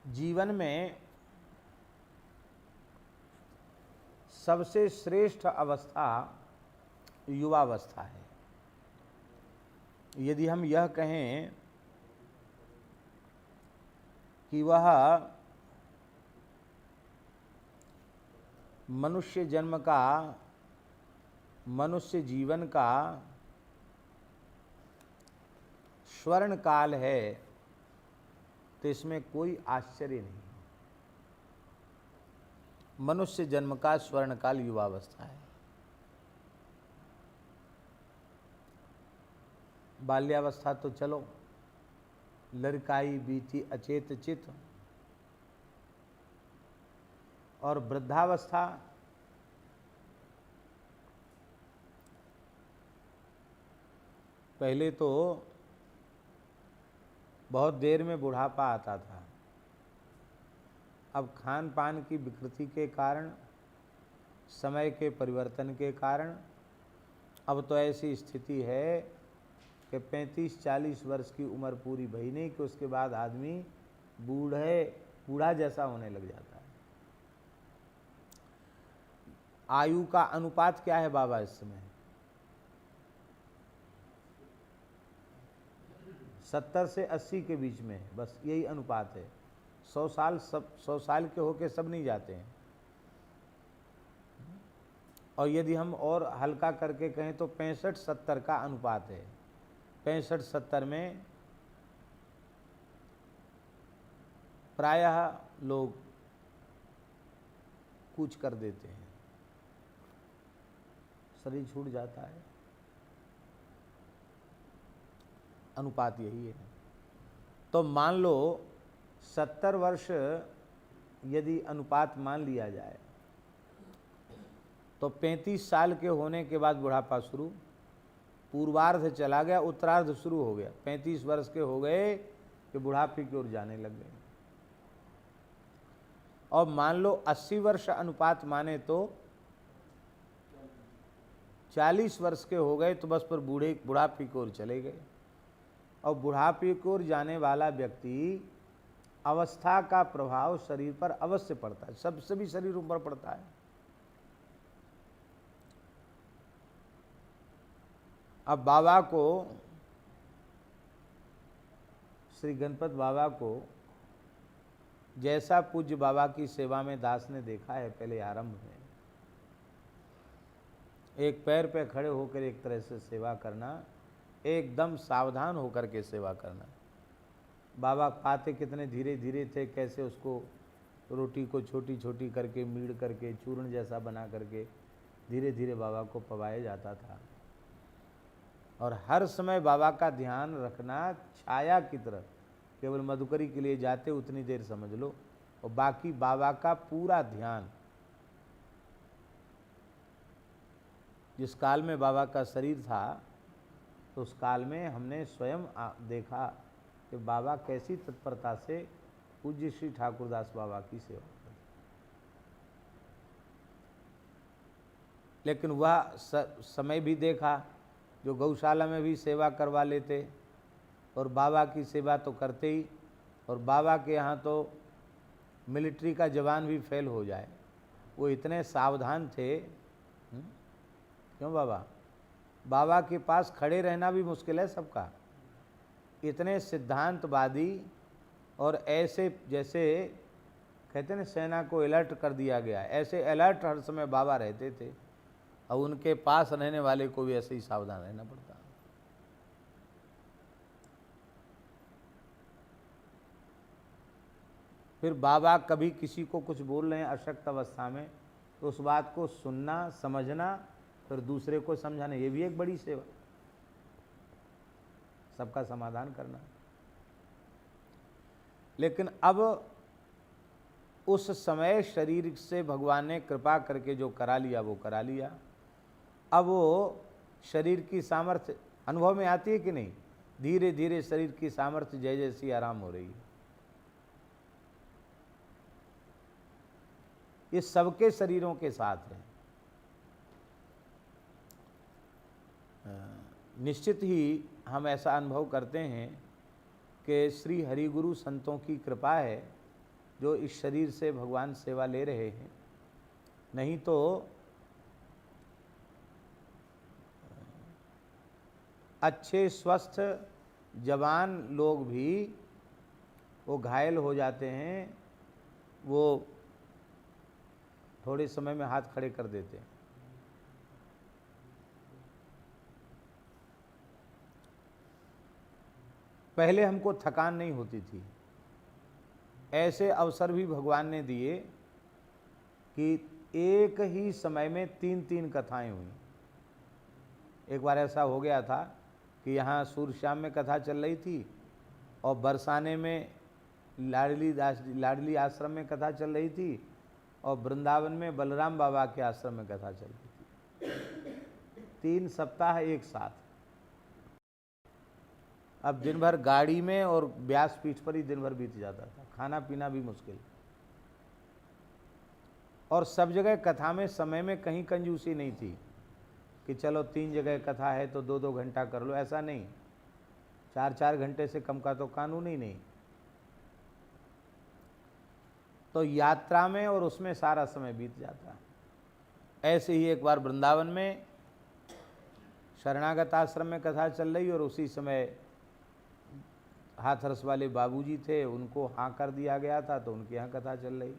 A: जीवन में सबसे श्रेष्ठ अवस्था युवावस्था है। यदि हम यह कहें कि वह मनुष्य जन्म का, मनुष्य जीवन का स्वर्ण काल है, तो इसमें कोई आश्चर्य नहीं। मनुष्य जन्म का स्वर्ण काल युवावस्था है। बाल्यावस्था तो चलो लड़काई बीती अचेत चित, और वृद्धावस्था पहले तो बहुत देर में बुढ़ापा आता था, अब खान पान की विकृति के कारण, समय के परिवर्तन के कारण अब तो ऐसी स्थिति है कि 35-40 वर्ष की उम्र पूरी भई नहीं कि उसके बाद आदमी बूढ़ा जैसा होने लग जाता है। आयु का अनुपात क्या है बाबा इस समय? 70 से 80 के बीच में है, बस यही अनुपात है। 100 साल के होके सब नहीं जाते हैं। और यदि हम और हल्का करके कहें तो 65-70 का अनुपात है। 65-70 में प्रायः लोग कूच कर देते हैं, शरीर छूट जाता है। अनुपात यही है। तो मान लो 70 वर्ष यदि अनुपात मान लिया जाए तो 35 साल के होने के बाद बुढ़ापा शुरू, पूर्वार्ध चला गया, उत्तरार्ध शुरू हो गया। 35 वर्ष के हो गए कि बुढ़ापे की ओर जाने लग गए। और मान लो 80 वर्ष अनुपात माने तो 40 वर्ष के हो गए तो बस पर बुढ़ापे की ओर चले गए। और बुढ़ापे की ओर जाने वाला व्यक्ति अवस्था का प्रभाव शरीर पर अवश्य पड़ता है, सब सभी शरीरों पर पड़ता है। अब बाबा को, श्री गणपत बाबा को जैसा पूज्य बाबा की सेवा में दास ने देखा है पहले आरंभ में, एक पैर पे खड़े होकर एक तरह से सेवा करना, एकदम सावधान होकर के सेवा करना। बाबा पाते कितने धीरे धीरे थे, कैसे उसको रोटी को छोटी छोटी करके मीड़ करके चूर्ण जैसा बना करके धीरे धीरे बाबा को पवाया जाता था। और हर समय बाबा का ध्यान रखना छाया की तरह, केवल मधुकरी के लिए जाते उतनी देर समझ लो, और बाकी बाबा का पूरा ध्यान। जिस काल में बाबा का शरीर था तो उस काल में हमने स्वयं देखा कि बाबा कैसी तत्परता से पूज्य श्री ठाकुरदास बाबा की सेवा करते। लेकिन वह समय भी देखा जो गौशाला में भी सेवा करवा लेते और बाबा की सेवा तो करते ही, और बाबा के यहाँ तो मिलिट्री का जवान भी फेल हो जाए, वो इतने सावधान थे। क्यों बाबा? बाबा के पास खड़े रहना भी मुश्किल है सबका। इतने सिद्धांतवादी और ऐसे जैसे कहते हैं सेना को अलर्ट कर दिया गया, ऐसे अलर्ट हर समय बाबा रहते थे, और उनके पास रहने वाले को भी ऐसे ही सावधान रहना पड़ता। फिर बाबा कभी किसी को कुछ बोल रहे हैं अशक्त अवस्था में तो उस बात को सुनना, समझना, फिर दूसरे को समझाना, ये भी एक बड़ी सेवा, सबका समाधान करना। लेकिन अब उस समय शरीर से भगवान ने कृपा करके जो करा लिया वो करा लिया। अब वो शरीर की सामर्थ्य अनुभव में आती है कि नहीं? धीरे धीरे शरीर की सामर्थ्य जैसी आराम हो रही है। ये सबके शरीरों के साथ है। निश्चित ही हम ऐसा अनुभव करते हैं कि श्री हरिगुरु संतों की कृपा है जो इस शरीर से भगवान सेवा ले रहे हैं, नहीं तो अच्छे स्वस्थ जवान लोग भी वो घायल हो जाते हैं, वो थोड़े समय में हाथ खड़े कर देते हैं। पहले हमको थकान नहीं होती थी, ऐसे अवसर भी भगवान ने दिए कि एक ही समय में 3-3 कथाएं हुई। एक बार ऐसा हो गया था कि यहाँ सूर्य शाम में कथा चल रही थी और बरसाने में लाडली आश्रम में कथा चल रही थी और वृंदावन में बलराम बाबा के आश्रम में कथा चल रही थी। 3 सप्ताह एक साथ। अब दिन भर गाड़ी में और व्यास पीठ पर ही दिन भर बीत जाता था, खाना पीना भी मुश्किल। और सब जगह कथा में समय में कहीं कंजूसी नहीं थी कि चलो 3 जगह कथा है तो 2-2 घंटा कर लो, ऐसा नहीं। 4-4 घंटे से कम का तो कानून ही नहीं। तो यात्रा में और उसमें सारा समय बीत जाता। ऐसे ही एक बार वृंदावन में शरणागत आश्रम में कथा चल रही और उसी समय हाथरस वाले बाबूजी थे, उनको हाँ कर दिया गया था तो उनके यहाँ कथा चल रही।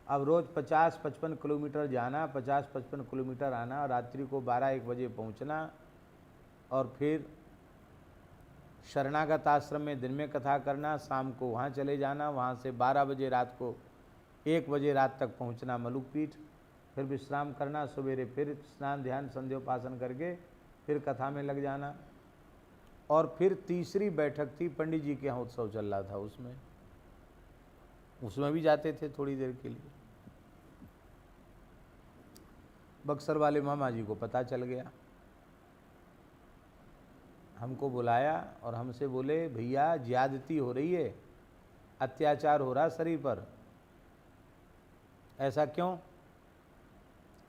A: अब रोज़ 50-55 किलोमीटर जाना, 50-55 किलोमीटर आना, रात्रि को 12-1 बजे पहुँचना और फिर शरणागत आश्रम में दिन में कथा करना, शाम को वहाँ चले जाना, वहाँ से 12 बजे रात को 1 बजे रात तक पहुँचना मलुक पीठ, फिर विश्राम करना, सवेरे फिर स्नान ध्यान संध्योपासन करके फिर कथा में लग जाना। और फिर तीसरी बैठक थी, पंडित जी के यहाँ उत्सव चल रहा था, उसमें भी जाते थे थोड़ी देर के लिए। बक्सर वाले मामा जी को पता चल गया, हमको बुलाया और हमसे बोले भैया ज्यादती हो रही है, अत्याचार हो रहा शरीर पर, ऐसा क्यों?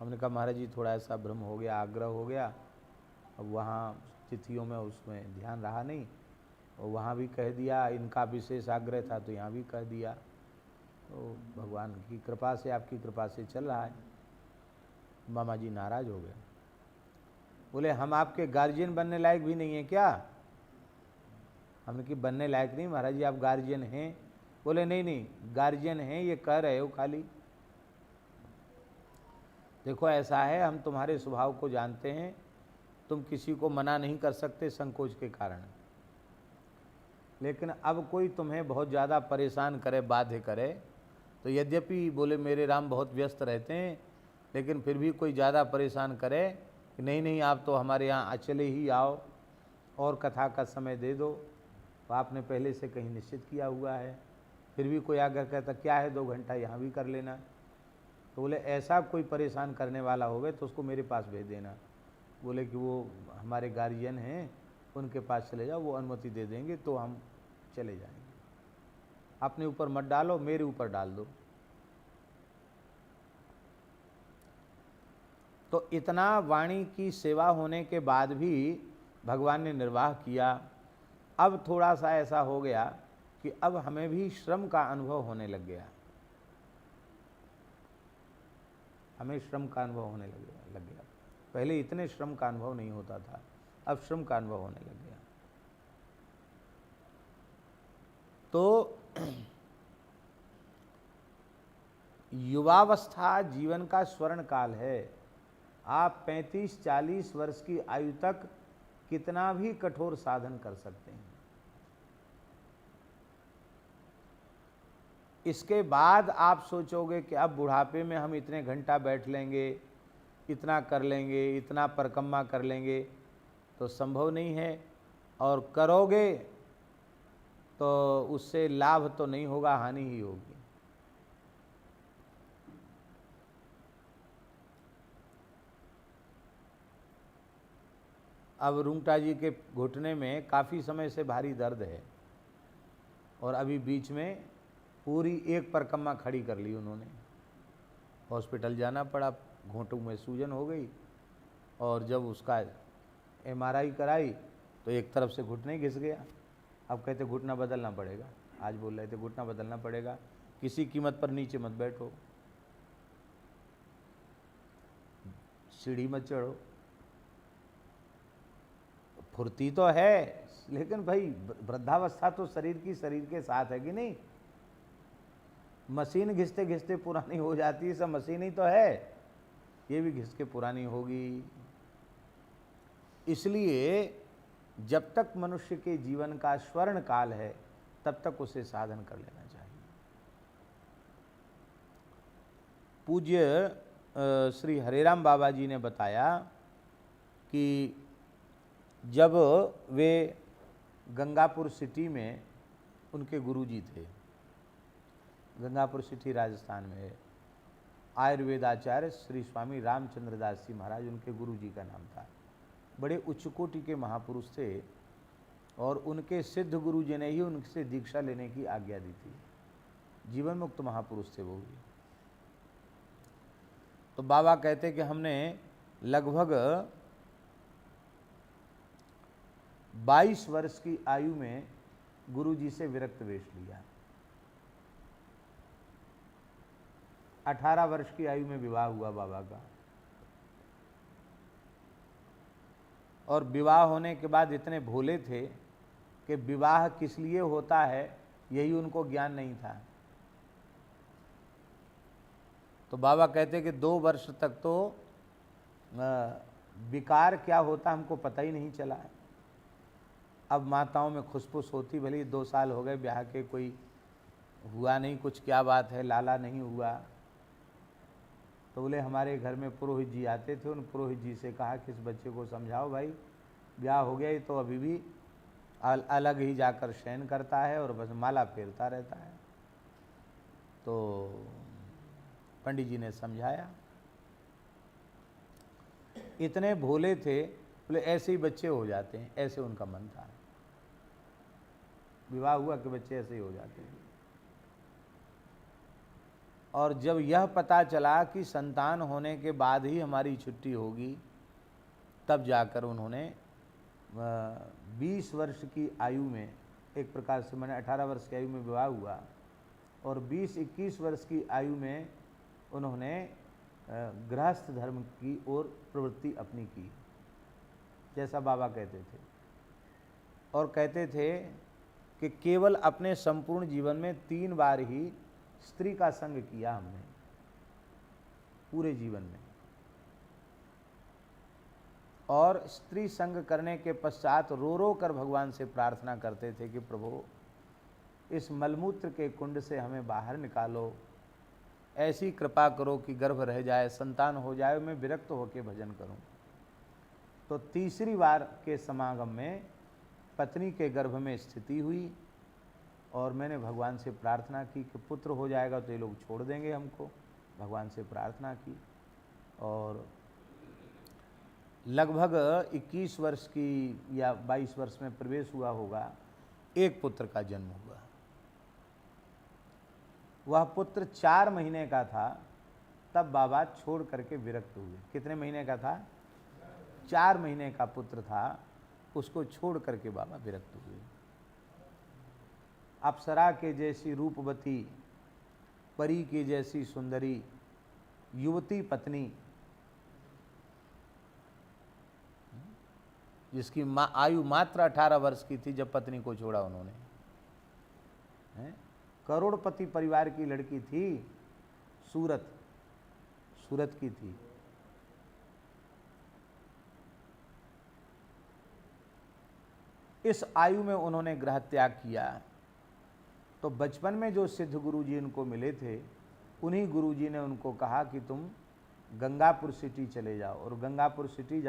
A: हमने कहा महाराज जी थोड़ा ऐसा भ्रम हो गया, आग्रह हो गया, अब वहाँ तिथियों में उसमें ध्यान रहा नहीं और वहाँ भी कह दिया, इनका विशेष आग्रह था तो यहाँ भी कह दिया, तो भगवान की कृपा से आपकी कृपा से चल रहा है। मामा जी नाराज़ हो गए, बोले हम आपके गार्जियन बनने लायक भी नहीं है क्या? हमने कि बनने लायक नहीं महाराज जी, आप गार्जियन हैं। बोले नहीं नहीं गार्जियन हैं, ये कह रहे हो खाली। देखो ऐसा है, हम तुम्हारे स्वभाव को जानते हैं, तुम किसी को मना नहीं कर सकते संकोच के कारण, लेकिन अब कोई तुम्हें बहुत ज़्यादा परेशान करे, बाध्य करे, तो यद्यपि बोले मेरे राम बहुत व्यस्त रहते हैं, लेकिन फिर भी कोई ज़्यादा परेशान करे कि नहीं नहीं आप तो हमारे यहाँ चले ही आओ और कथा का समय दे दो, तो आपने पहले से कहीं निश्चित किया हुआ है, फिर भी कोई आकर कहता क्या है 2 घंटा यहाँ भी कर लेना, तो बोले ऐसा कोई परेशान करने वाला होगा तो उसको मेरे पास भेज देना। बोले कि वो हमारे गार्जियन हैं, उनके पास चले जाओ, वो अनुमति दे देंगे तो हम चले जाएंगे, अपने ऊपर मत डालो, मेरे ऊपर डाल दो। तो इतना वाणी की सेवा होने के बाद भी भगवान ने निर्वाह किया। अब थोड़ा सा ऐसा हो गया कि अब हमें भी श्रम का अनुभव होने लग गया, हमें श्रम का अनुभव होने लग गया। पहले इतने श्रम का अनुभव नहीं होता था, अब श्रम का अनुभव होने लग गया। तो युवावस्था जीवन का स्वर्ण काल है। आप 35-40 वर्ष की आयु तक कितना भी कठोर साधन कर सकते हैं, इसके बाद आप सोचोगे कि अब बुढ़ापे में हम इतने घंटा बैठ लेंगे, इतना कर लेंगे, इतना परिक्रमा कर लेंगे, तो संभव नहीं है। और करोगे तो उससे लाभ तो नहीं होगा, हानि ही होगी। अब रुंगटा जी के घुटने में काफ़ी समय से भारी दर्द है और अभी बीच में पूरी एक परिक्रमा खड़ी कर ली उन्होंने, हॉस्पिटल जाना पड़ा, घुटनों में सूजन हो गई और जब उसका MRI कराई तो एक तरफ से घुटना ही घिस गया। अब कहते घुटना बदलना पड़ेगा, आज बोल रहे थे घुटना बदलना पड़ेगा, किसी कीमत पर नीचे मत बैठो, सीढ़ी मत चढ़ो। फुर्ती तो है, लेकिन भाई वृद्धावस्था तो शरीर के साथ है कि नहीं। मशीन घिसते घिसते पुरानी हो जाती है, सब मशीन ही तो है, ये भी घिस के पुरानी होगी। इसलिए जब तक मनुष्य के जीवन का स्वर्ण काल है तब तक उसे साधन कर लेना चाहिए। पूज्य श्री हरेराम बाबा जी ने बताया कि जब वे गंगापुर सिटी में उनके गुरुजी थे। गंगापुर सिटी राजस्थान में है। आयुर्वेदाचार्य श्री स्वामी रामचंद्र दास जी महाराज उनके गुरुजी का नाम था। बड़े उच्च कोटि के महापुरुष थे और उनके सिद्ध गुरुजी ने ही उनसे दीक्षा लेने की आज्ञा दी थी। जीवन मुक्त महापुरुष थे वो भी। तो बाबा कहते कि हमने लगभग 22 वर्ष की आयु में गुरुजी से विरक्त वेश लिया। 18 वर्ष की आयु में विवाह हुआ बाबा का, और विवाह होने के बाद इतने भोले थे कि विवाह किस लिए होता है यही उनको ज्ञान नहीं था। तो बाबा कहते कि 2 वर्ष तक तो विकार क्या होता हमको पता ही नहीं चला। अब माताओं में खुसफुस होती, भले 2 साल हो गए ब्याह के, कोई हुआ नहीं कुछ, क्या बात है, लाला नहीं हुआ। तो बोले हमारे घर में पुरोहित जी आते थे, उन पुरोहित जी से कहा कि इस बच्चे को समझाओ भाई, ब्याह हो गया ही तो अभी भी अलग ही जाकर शयन करता है और बस माला फेरता रहता है। तो पंडित जी ने समझाया। इतने भोले थे, बोले ऐसे ही बच्चे हो जाते हैं, ऐसे उनका मन था। विवाह हुआ कि बच्चे ऐसे ही हो जाते हैं। और जब यह पता चला कि संतान होने के बाद ही हमारी छुट्टी होगी, तब जाकर उन्होंने 20 वर्ष की आयु में, एक प्रकार से मैंने 18 वर्ष की आयु में विवाह हुआ और 20-21 वर्ष की आयु में उन्होंने गृहस्थ धर्म की ओर प्रवृत्ति अपनी की, जैसा बाबा कहते थे। और कहते थे कि केवल अपने संपूर्ण जीवन में 3 बार ही स्त्री का संग किया हमने पूरे जीवन में। और स्त्री संग करने के पश्चात रो रो कर भगवान से प्रार्थना करते थे कि प्रभु इस मलमूत्र के कुंड से हमें बाहर निकालो, ऐसी कृपा करो कि गर्भ रह जाए, संतान हो जाए, मैं विरक्त होकर भजन करूं। तो तीसरी बार के समागम में पत्नी के गर्भ में स्थिति हुई और मैंने भगवान से प्रार्थना की कि पुत्र हो जाएगा तो ये लोग छोड़ देंगे हमको। भगवान से प्रार्थना की और लगभग 21 वर्ष की या 22 वर्ष में प्रवेश हुआ होगा, एक पुत्र का जन्म हुआ। वह पुत्र 4 महीने का था, तब बाबा छोड़ करके विरक्त हुए। कितने महीने का था? 4 महीने का पुत्र था, उसको छोड़ करके बाबा विरक्त हुए। अप्सरा के जैसी रूपवती, परी की जैसी सुंदरी युवती पत्नी, जिसकी आयु मात्र 18 वर्ष की थी जब पत्नी को छोड़ा उन्होंने, करोड़पति परिवार की लड़की थी, सूरत की थी। इस आयु में उन्होंने गृह त्याग किया। तो बचपन में जो सिद्ध गुरुजी उनको मिले थे, उन्हीं गुरुजी ने उनको कहा कि तुम गंगापुर सिटी चले जाओ। और गंगापुर सिटी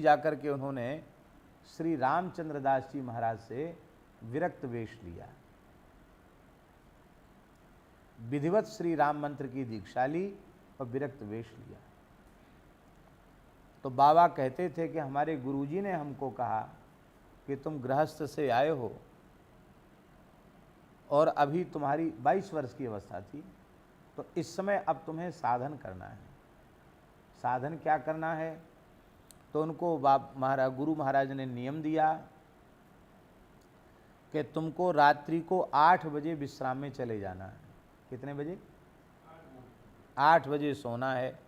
A: जाकर के उन्होंने श्री रामचंद्र दास जी महाराज से विरक्त वेश लिया, विधिवत श्री राम मंत्र की दीक्षा ली और विरक्त वेश लिया। तो बाबा कहते थे कि हमारे गुरुजी ने हमको कहा कि तुम गृहस्थ से आए हो और अभी तुम्हारी 22 वर्ष की अवस्था थी, तो इस समय अब तुम्हें साधन करना है। साधन क्या करना है? तो उनको गुरु महाराज ने नियम दिया कि तुमको रात्रि को 8 बजे विश्राम में चले जाना है। कितने बजे? 8 बजे सोना है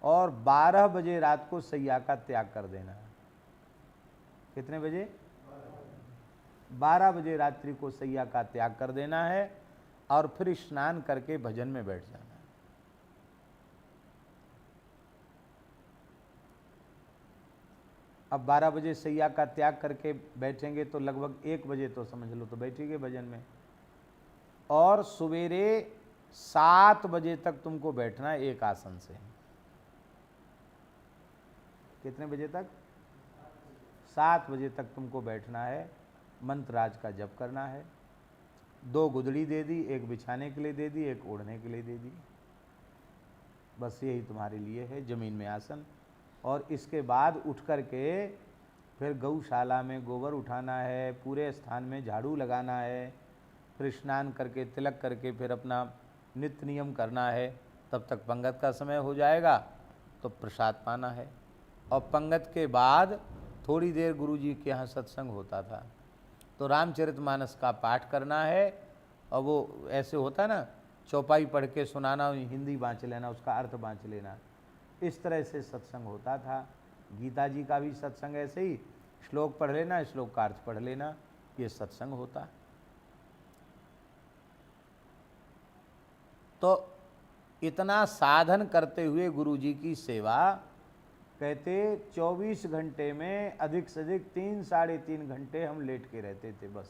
A: और 12 बजे रात को सैया का त्याग कर देना है। कितने बजे? 12 बजे रात्रि को सैया का त्याग कर देना है और फिर स्नान करके भजन में बैठ जाना है। अब 12 बजे सैया का त्याग करके बैठेंगे तो लगभग 1 बजे तो समझ लो तो बैठेंगे भजन में, और सवेरे 7 बजे तक तुमको बैठना है एक आसन से। कितने बजे तक? 7 बजे तक तुमको बैठना है, मंत्रराज का जप करना है। 2 गुदड़ी दे दी, एक बिछाने के लिए दे दी, एक ओढ़ने के लिए दे दी। बस यही तुम्हारे लिए है, ज़मीन में आसन। और इसके बाद उठ कर के फिर गौशाला में गोबर उठाना है, पूरे स्थान में झाड़ू लगाना है, फिर स्नान करके तिलक करके फिर अपना नित्य नियम करना है। तब तक पंगत का समय हो जाएगा तो प्रसाद पाना है। और पंगत के बाद थोड़ी देर गुरुजी के यहाँ सत्संग होता था, तो रामचरितमानस का पाठ करना है। और वो ऐसे होता ना, चौपाई पढ़ के सुनाना, हिंदी बाँच लेना, उसका अर्थ बाँच लेना, इस तरह से सत्संग होता था। गीता जी का भी सत्संग ऐसे ही, श्लोक पढ़ लेना, श्लोक का अर्थ पढ़ लेना, ये सत्संग होता। तो इतना साधन करते हुए गुरुजी की सेवा, कहते 24 घंटे में अधिक से अधिक 3 साढ़े 3 घंटे हम लेट के रहते थे बस।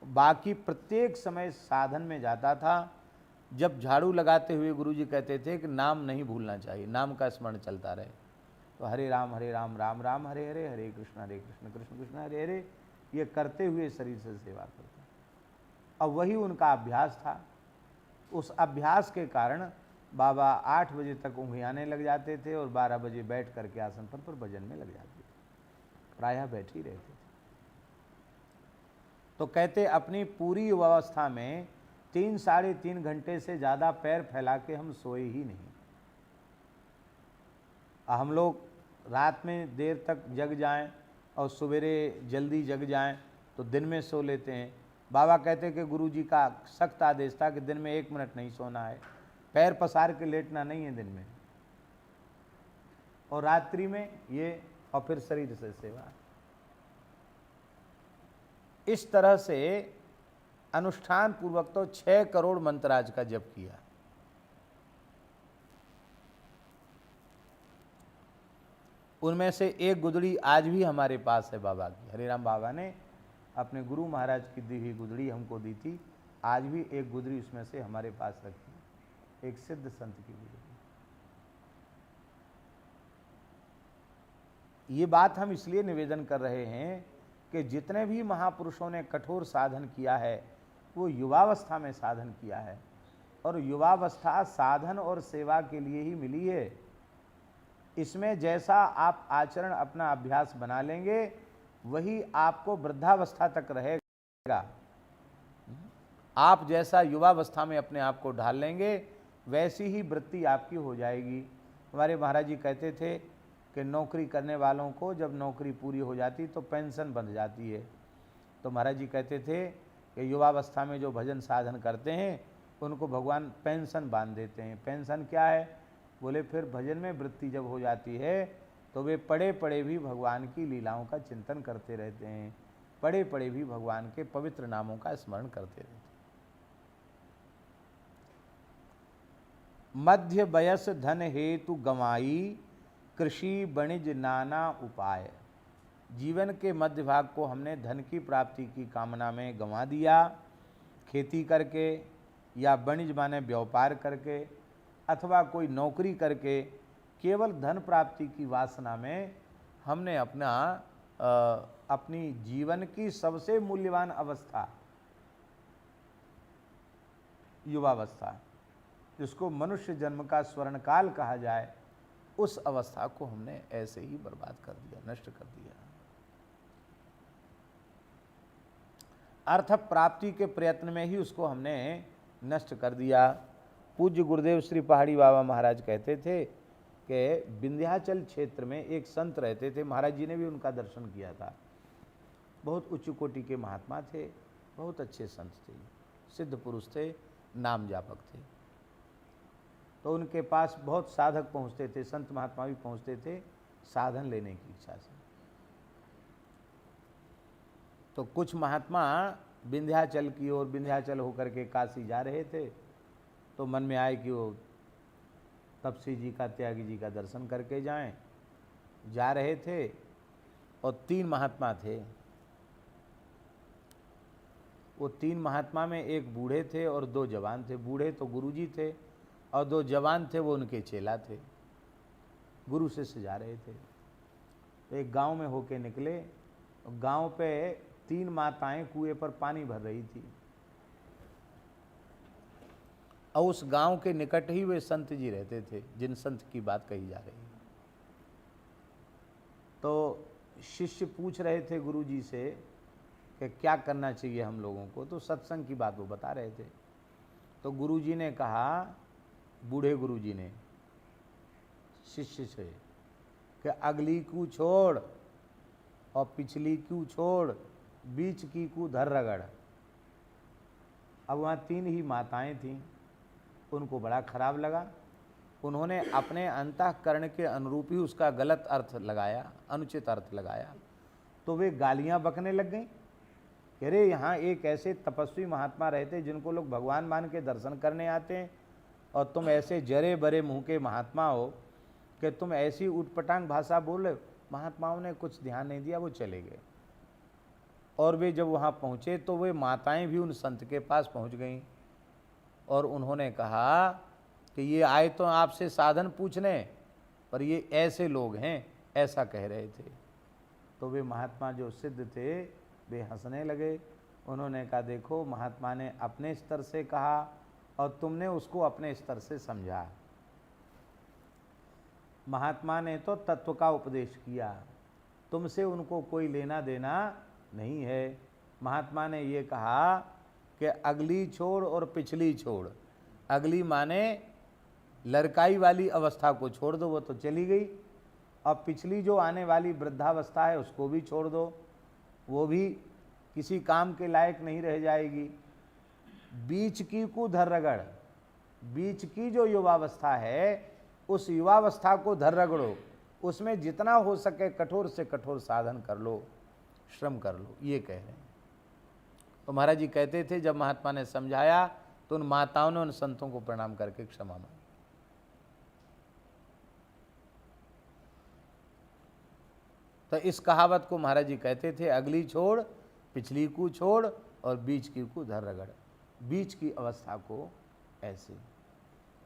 A: बाकी प्रत्येक समय साधन में जाता था। जब झाड़ू लगाते हुए गुरुजी कहते थे कि नाम नहीं भूलना चाहिए, नाम का स्मरण चलता रहे। तो हरे राम राम राम हरे हरे, हरे कृष्ण कृष्ण कृष्ण हरे हरे, ये करते हुए शरीर से सेवा करते। अब वही उनका अभ्यास था। उस अभ्यास के कारण बाबा 8 बजे तक ऊँघियाने लग जाते थे और 12 बजे बैठ करके आसन पर भजन में लग जाते थे, प्रायः बैठ ही रहते थे। तो कहते अपनी पूरी अवस्था में 3 साढ़े 3 घंटे से ज़्यादा पैर फैला के हम सोए ही नहीं। हम लोग रात में देर तक जग जाएं और सवेरे जल्दी जग जाएं तो दिन में सो लेते हैं। बाबा कहते कि गुरुजी का सख्त आदेश था कि दिन में 1 मिनट नहीं सोना है, पैर पसार के लेटना नहीं है दिन में, और रात्रि में ये, और फिर शरीर से सेवा। इस तरह से अनुष्ठान पूर्वक तो 6 करोड़ मंत्राज का जप किया। उनमें से एक गुदड़ी आज भी हमारे पास है बाबा की। हरिराम बाबा ने अपने गुरु महाराज की दी हुई गुदड़ी हमको दी थी, आज भी एक गुदड़ी उसमें से हमारे पास रखी है, एक सिद्ध संत की गुदड़ी। ये बात हम इसलिए निवेदन कर रहे हैं कि जितने भी महापुरुषों ने कठोर साधन किया है वो युवावस्था में साधन किया है, और युवावस्था साधन और सेवा के लिए ही मिली है। इसमें जैसा आप आचरण अपना अभ्यास बना लेंगे वही आपको वृद्धावस्था तक रहेगा। आप जैसा युवावस्था में अपने आप को ढाल लेंगे वैसी ही वृत्ति आपकी हो जाएगी। हमारे महाराज जी कहते थे कि नौकरी करने वालों को जब नौकरी पूरी हो जाती तो पेंशन बंध जाती है। तो महाराज जी कहते थे कि युवावस्था में जो भजन साधन करते हैं उनको भगवान पेंशन बांध देते हैं। पेंशन क्या है? बोले फिर भजन में वृत्ति जब हो जाती है तो वे पड़े पड़े भी भगवान की लीलाओं का चिंतन करते रहते हैं, पड़े पड़े भी भगवान के पवित्र नामों का स्मरण करते रहते हैं। मध्य वयस धन हेतु गंवाई, कृषि वणिज नाना उपाय। जीवन के मध्य भाग को हमने धन की प्राप्ति की कामना में गंवा दिया, खेती करके या वणिज माने व्यापार करके अथवा कोई नौकरी करके, केवल धन प्राप्ति की वासना में हमने अपनी जीवन की सबसे मूल्यवान अवस्था युवावस्था, जिसको मनुष्य जन्म का स्वर्णकाल कहा जाए, उस अवस्था को हमने ऐसे ही बर्बाद कर दिया, नष्ट कर दिया। अर्थ प्राप्ति के प्रयत्न में ही उसको हमने नष्ट कर दिया। पूज्य गुरुदेव श्री पहाड़ी बाबा महाराज कहते थे कि विंध्याचल क्षेत्र में एक संत रहते थे, महाराज जी ने भी उनका दर्शन किया था। बहुत उच्च कोटि के महात्मा थे, बहुत अच्छे संत थे, सिद्ध पुरुष थे, नाम जापक थे। तो उनके पास बहुत साधक पहुँचते थे, संत महात्मा भी पहुँचते थे साधन लेने की इच्छा से। तो कुछ महात्मा विंध्याचल की ओर, विंध्याचल होकर के काशी जा रहे थे, तो मन में आए कि वो तपसी जी का, त्यागी जी का दर्शन करके जाएं। जा रहे थे और 3 महात्मा थे। वो 3 महात्मा में एक बूढ़े थे और 2 जवान थे। बूढ़े तो गुरुजी थे और 2 जवान थे वो उनके चेला थे। गुरु शिष्य जा रहे थे, तो एक गांव में होके निकले। गांव पे 3 माताएं कुएं पर पानी भर रही थी, और उस गांव के निकट ही वे संत जी रहते थे जिन संत की बात कही जा रही है। तो शिष्य पूछ रहे थे गुरु जी से कि क्या करना चाहिए हम लोगों को, तो सत्संग की बात वो बता रहे थे। तो गुरु जी ने कहा, बूढ़े गुरु जी ने शिष्य से कि अगली को छोड़ और पिछली को छोड़, बीच की को धर रगड़। अब वहाँ 3 ही माताएं थीं, उनको बड़ा खराब लगा। उन्होंने अपने अंतःकरण के अनुरूप ही उसका गलत अर्थ लगाया, अनुचित अर्थ लगाया। तो वे गालियां बकने लग गईं। अरे यहाँ एक ऐसे तपस्वी महात्मा रहते जिनको लोग भगवान मान के दर्शन करने आते हैं, और तुम ऐसे जरे बरे मुंह के महात्मा हो कि तुम ऐसी उटपटांग भाषा बोल रहे हो। महात्माओं ने कुछ ध्यान नहीं दिया, वो चले गए। और वे जब वहाँ पहुँचे तो वे माताएं भी उन संत के पास पहुँच गईं, और उन्होंने कहा कि ये आए तो आपसे साधन पूछने, पर ये ऐसे लोग हैं, ऐसा कह रहे थे। तो वे महात्मा जो सिद्ध थे वे हंसने लगे। उन्होंने कहा, देखो महात्मा ने अपने स्तर से कहा और तुमने उसको अपने स्तर से समझा। महात्मा ने तो तत्व का उपदेश किया, तुमसे उनको कोई लेना देना नहीं है। महात्मा ने ये कहा कि अगली छोड़ और पिछली छोड़। अगली माने लड़काई वाली अवस्था को छोड़ दो, वो तो चली गई। अब पिछली जो आने वाली वृद्धावस्था है उसको भी छोड़ दो, वो भी किसी काम के लायक नहीं रह जाएगी। बीच की को धर रगड़, बीच की जो युवावस्था है उस युवावस्था को धर रगड़ो, उसमें जितना हो सके कठोर से कठोर साधन कर लो, श्रम कर लो, ये कह रहे हैं। तो महाराज जी कहते थे जब महात्मा ने समझाया तो उन माताओं ने उन संतों को प्रणाम करके क्षमा मांगी। तो इस कहावत को महाराज जी कहते थे, अगली छोड़, पिछली को छोड़ और बीच की को धर रगड़। बीच की अवस्था को ऐसे।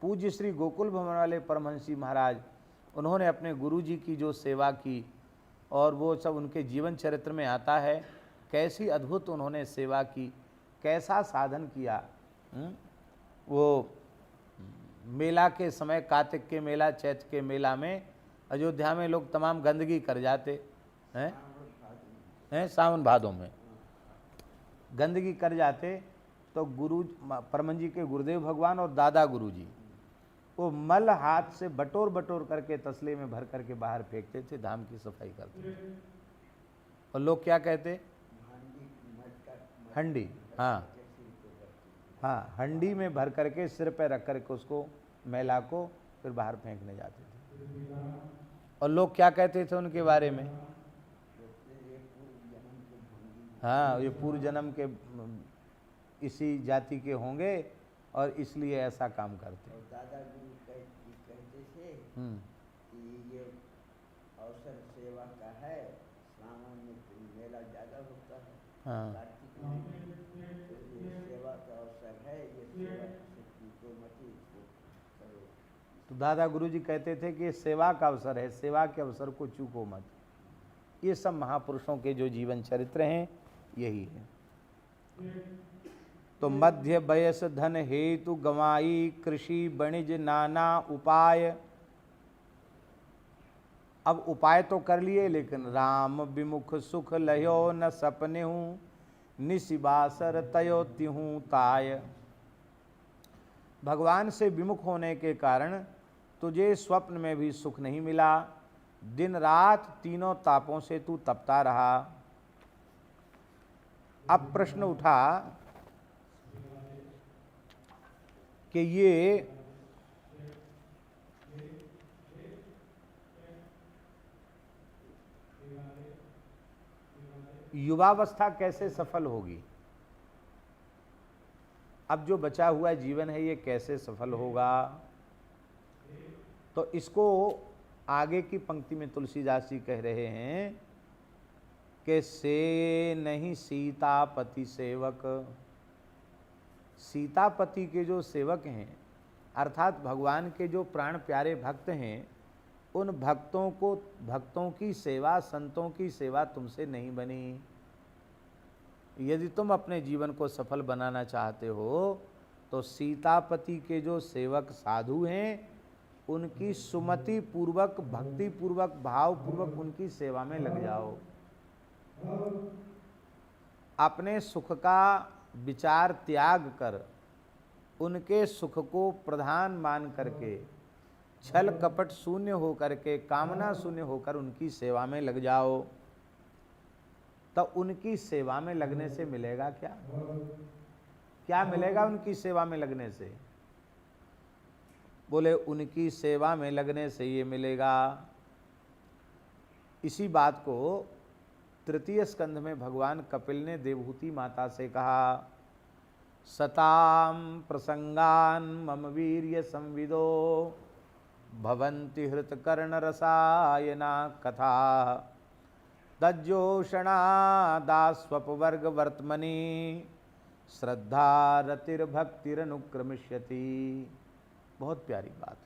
A: पूज्य श्री गोकुल भवन वाले परमहंसी महाराज, उन्होंने अपने गुरु जी की जो सेवा की, और वो सब उनके जीवन चरित्र में आता है, कैसी अद्भुत उन्होंने सेवा की, कैसा साधन किया। वो मेला के समय, कार्तिक के मेला, चैत्र के मेला में अयोध्या में लोग तमाम गंदगी कर जाते हैं, सावन भादों में गंदगी कर जाते। तो गुरु परमहंस जी के गुरुदेव भगवान और दादा गुरु जी वो मल हाथ से बटोर बटोर करके तसले में भर करके बाहर फेंकते थे, धाम की सफाई करते थे। और लोग क्या कहते, हंडी, हाँ हाँ, हंडी में भर करके सिर पे रख करके उसको, मैला को फिर बाहर फेंकने जाते थे। और लोग क्या कहते थे उनके बारे में, हाँ ये पूर्व जन्म के इसी जाति के होंगे और इसलिए ऐसा काम करते हैं।
B: दादा गुरु कहते थे कि ये अवसर सेवा का है, सावन में मेला ज़्यादा होता है,
A: हाँ,
B: कार्तिक में, तो ये सेवा का अवसर है, ये सेवा को मत इसको करो।
A: तो दादा गुरु जी कहते थे कि ये सेवा का अवसर है, सेवा के अवसर को चूको मत। ये सब महापुरुषों के जो जीवन चरित्र हैं यही है। तो मध्य वयस धन हेतु गवाई, कृषि वणिज नाना उपाय। अब उपाय तो कर लिए, लेकिन राम विमुख सुख लयो न सपने हूँ, निशिबासर तयो तिहूँ ताय। भगवान से विमुख होने के कारण तुझे स्वप्न में भी सुख नहीं मिला, दिन रात तीनों तापों से तू तपता रहा। अब प्रश्न उठा कि ये युवावस्था कैसे सफल होगी, अब जो बचा हुआ जीवन है ये कैसे सफल होगा। तो इसको आगे की पंक्ति में तुलसीदास जी कह रहे हैं कि से नहीं सीतापति सेवक। सीतापति के जो सेवक हैं, अर्थात भगवान के जो प्राण प्यारे भक्त हैं, उन भक्तों की सेवा, संतों की सेवा तुमसे नहीं बनी। यदि तुम अपने जीवन को सफल बनाना चाहते हो तो सीतापति के जो सेवक साधु हैं उनकी सुमति पूर्वक, भक्ति पूर्वक, भाव पूर्वक उनकी सेवा में लग जाओ। अपने सुख का विचार त्याग कर उनके सुख को प्रधान मान करके, छल कपट शून्य होकर के, कामना शून्य होकर उनकी सेवा में लग जाओ। तो उनकी सेवा में लगने से मिलेगा क्या? क्या मिलेगा उनकी सेवा में लगने से? बोले उनकी सेवा में लगने से ये मिलेगा। इसी बात को तृतीय स्कंध में भगवान कपिल ने देवहूति माता से कहा, सताम प्रसंगान मम वीर्य संविदो भवन्ति हृत कर्ण रसायना कथा तज्जोषणा दास्वपवर्ग वर्तमनि श्रद्धा रतिर्भक्तिरनुक्रमिष्यति। बहुत प्यारी बात है।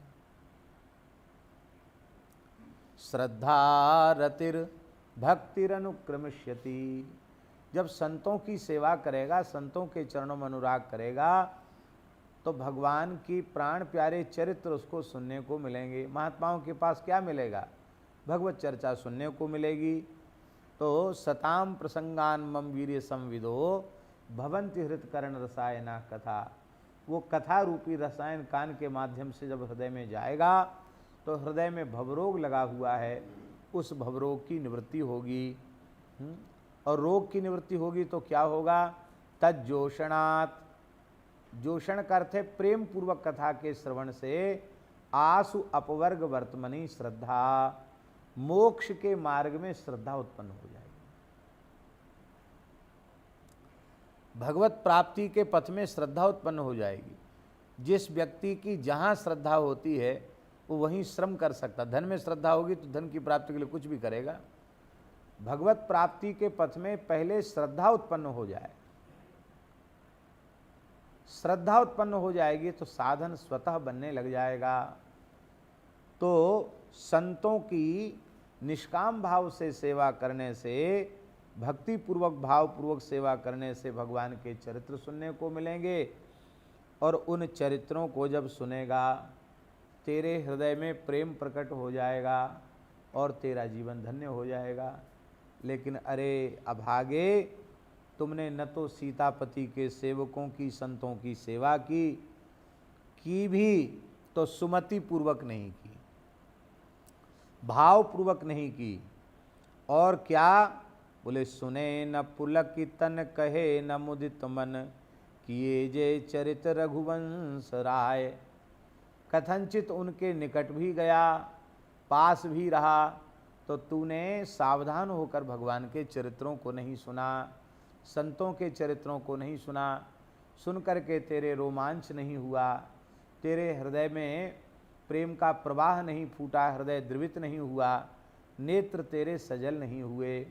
A: श्रद्धा रतिर्भक्तिरनुक्रमिष्यति। जब संतों की सेवा करेगा, संतों के चरणों में अनुराग करेगा तो भगवान की प्राण प्यारे चरित्र उसको सुनने को मिलेंगे। महात्माओं के पास क्या मिलेगा? भगवत चर्चा सुनने को मिलेगी। तो सताम प्रसंगान मम वीर्य संविदो भवन्ति हृत कर्ण रसायना कथा। वो कथा रूपी रसायन कान के माध्यम से जब हृदय में जाएगा तो हृदय में भवरोग लगा हुआ है, उस भवरोग की निवृत्ति होगी। और रोग की निवृत्ति होगी तो क्या होगा? तज्जोषणात्, जोषण का अर्थ है प्रेम पूर्वक कथा के श्रवण से आसु अपवर्ग वर्तमनि श्रद्धा, मोक्ष के मार्ग में श्रद्धा उत्पन्न हो जाएगी। भगवत प्राप्ति के पथ में श्रद्धा उत्पन्न हो जाएगी। जिस व्यक्ति की जहाँ श्रद्धा होती है वो वहीं श्रम कर सकता। धन में श्रद्धा होगी तो धन की प्राप्ति के लिए कुछ भी करेगा। भगवत प्राप्ति के पथ में पहले श्रद्धा उत्पन्न हो जाए, श्रद्धा उत्पन्न हो जाएगी तो साधन स्वतः बनने लग जाएगा। तो संतों की निष्काम भाव से सेवा करने से, भक्ति पूर्वक भाव पूर्वक सेवा करने से भगवान के चरित्र सुनने को मिलेंगे। और उन चरित्रों को जब सुनेगा तेरे हृदय में प्रेम प्रकट हो जाएगा और तेरा जीवन धन्य हो जाएगा। लेकिन अरे अभागे, तुमने न तो सीतापति के सेवकों की, संतों की सेवा की भी तो सुमति पूर्वक नहीं की, भाव पूर्वक नहीं की। और क्या? बोले सुने न पुलक तन कहे न मुदित मन किए जे चरित रघुवंश राय। कथनचित उनके निकट भी गया, पास भी रहा, तो तूने सावधान होकर भगवान के चरित्रों को नहीं सुना, संतों के चरित्रों को नहीं सुना। सुन करके तेरे रोमांच नहीं हुआ, तेरे हृदय में प्रेम का प्रवाह नहीं फूटा, हृदय द्रवित नहीं हुआ, नेत्र तेरे सजल नहीं हुए।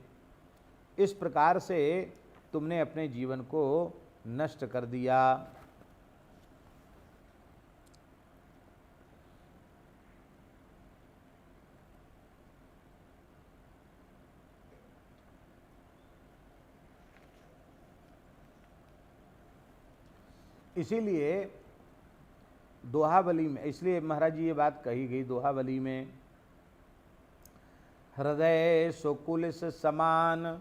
A: इस प्रकार से तुमने अपने जीवन को नष्ट कर दिया। इसीलिए दोहावली में, इसलिए महाराज जी ये बात कही गई दोहावली में, हृदय सुकुलिस समान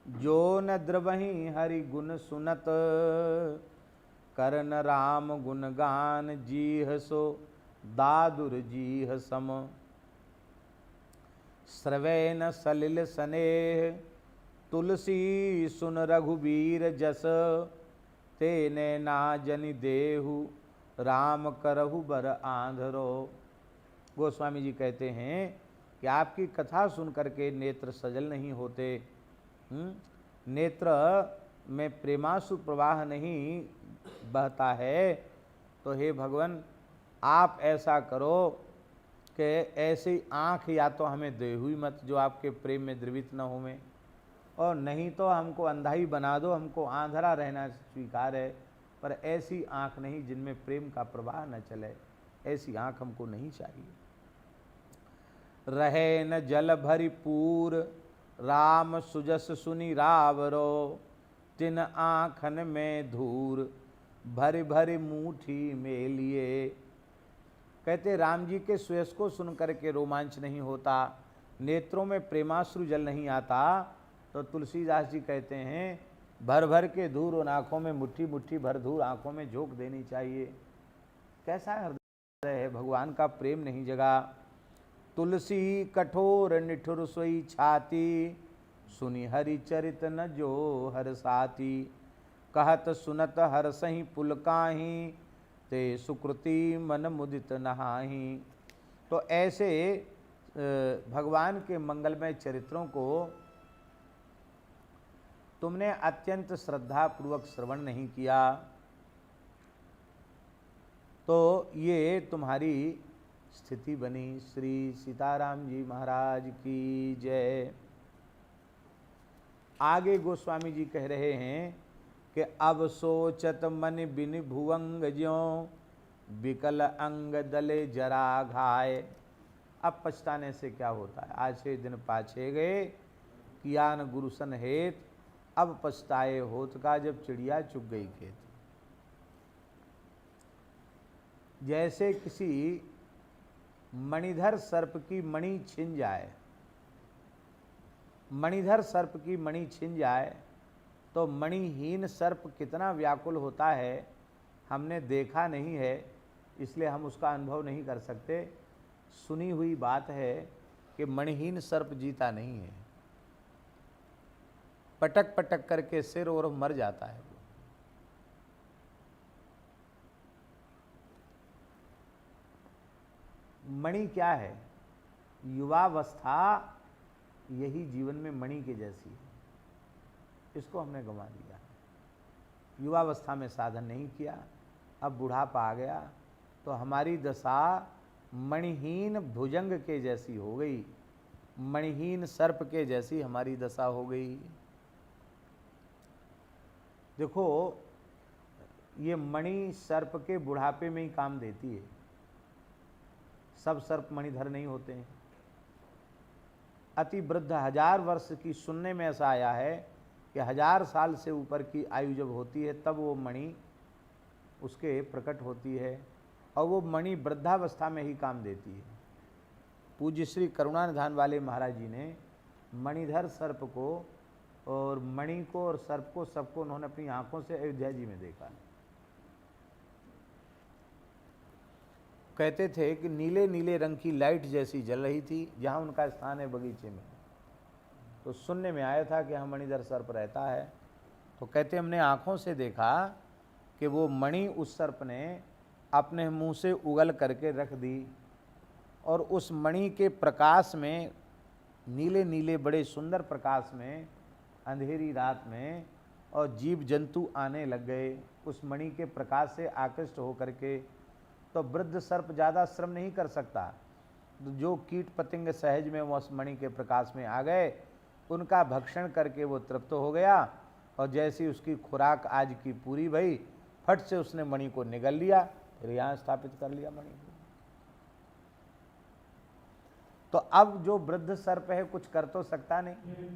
A: जो न द्रवहि हरि गुण सुनत करन राम गुण गान जीह सो दादुर जीह सम। श्रवै न सलिल स्नेह तुलसी सुन रघुबीर जस तेने ना जनि देहु राम करहु बर आंधरो। गोस्वामी जी कहते हैं कि आपकी कथा सुन करके नेत्र सजल नहीं होते, नेत्र में प्रेमासु प्रवाह नहीं बहता है। तो हे भगवान, आप ऐसा करो कि ऐसी आँख या तो हमें दे हुई मत जो आपके प्रेम में द्रवित न हो में, और नहीं तो हमको अंधा ही बना दो, हमको आंधरा रहना स्वीकार है, पर ऐसी आँख नहीं जिनमें प्रेम का प्रवाह न चले, ऐसी आँख हमको नहीं चाहिए। रहे न जल भरी पूर, राम सुजस सुनि रावरो, तिन आँखन में धूर, भरी भरी मूठी में लिए। कहते राम जी के सुयस को सुनकर के रोमांच नहीं होता, नेत्रों में प्रेमाश्रु जल नहीं आता, तो तुलसीदास जी कहते हैं भर भर के धूर उन आँखों में, मुट्ठी मुट्ठी भर धूर आँखों में झोंक देनी चाहिए। कैसा हृदय है, भगवान का प्रेम नहीं जगा। तुलसी कठोर निठुर सोई छाती, सुनि हरि चरित न जो हर साथी, कहत सुनत हर सही पुलकाही, ते सुकृति मन मुदित नहाही। तो ऐसे भगवान के मंगलमय चरित्रों को तुमने अत्यंत श्रद्धा पूर्वक श्रवण नहीं किया, तो ये तुम्हारी स्थिति बनी। श्री सीताराम जी महाराज की जय। आगे गोस्वामी जी कह रहे हैं कि अब सोचत मन बिन भुवंग ज्यों, विकल अंग दले जरा घाय। अब पछताने से क्या होता है, आज से दिन पाछे गए, कियान गुरुसन हेत, अब पछताए होत का, जब चिड़िया चुग गई खेत। जैसे किसी मणिधर सर्प की मणि छिन जाए, मणिधर सर्प की मणि छिन जाए तो मणिहीन सर्प कितना व्याकुल होता है, हमने देखा नहीं है, इसलिए हम उसका अनुभव नहीं कर सकते। सुनी हुई बात है कि मणिहीन सर्प जीता नहीं है, पटक पटक करके सिर और मर जाता है। मणि क्या है, युवावस्था यही जीवन में मणि के जैसी है, इसको हमने गंवा दिया। युवावस्था में साधन नहीं किया, अब बुढ़ापा आ गया तो हमारी दशा मणिहीन भुजंग के जैसी हो गई, मणिहीन सर्प के जैसी हमारी दशा हो गई। देखो ये मणि सर्प के बुढ़ापे में ही काम देती है, सब सर्प मणिधर नहीं होते हैं। अति वृद्ध 1000 वर्ष की, सुनने में ऐसा आया है कि 1000 साल से ऊपर की आयु जब होती है तब वो मणि उसके प्रकट होती है, और वो मणि वृद्धावस्था में ही काम देती है। पूज्य श्री करुणानिधान वाले महाराज जी ने मणिधर सर्प को और मणि को और सर्प को सबको उन्होंने अपनी आंखों से अयोध्या जी में देखा। कहते थे कि नीले नीले रंग की लाइट जैसी जल रही थी जहाँ उनका स्थान है बगीचे में। तो सुनने में आया था कि यहाँ मणिधर सर्प रहता है, तो कहते हमने आँखों से देखा कि वो मणि उस सर्प ने अपने मुंह से उगल करके रख दी, और उस मणि के प्रकाश में, नीले नीले बड़े सुंदर प्रकाश में, अंधेरी रात में, और जीव जंतु आने लग गए उस मणि के प्रकाश से आकृष्ट होकर के। तो वृद्ध सर्प ज़्यादा श्रम नहीं कर सकता, जो कीट पतंग सहज में वो उस मणि के प्रकाश में आ गए, उनका भक्षण करके वो तृप्त हो गया, और जैसी उसकी खुराक आज की पूरी भई, फट से उसने मणि को निगल लिया, फिर यहाँ स्थापित कर लिया मणि को। तो अब जो वृद्ध सर्प है कुछ कर तो सकता नहीं,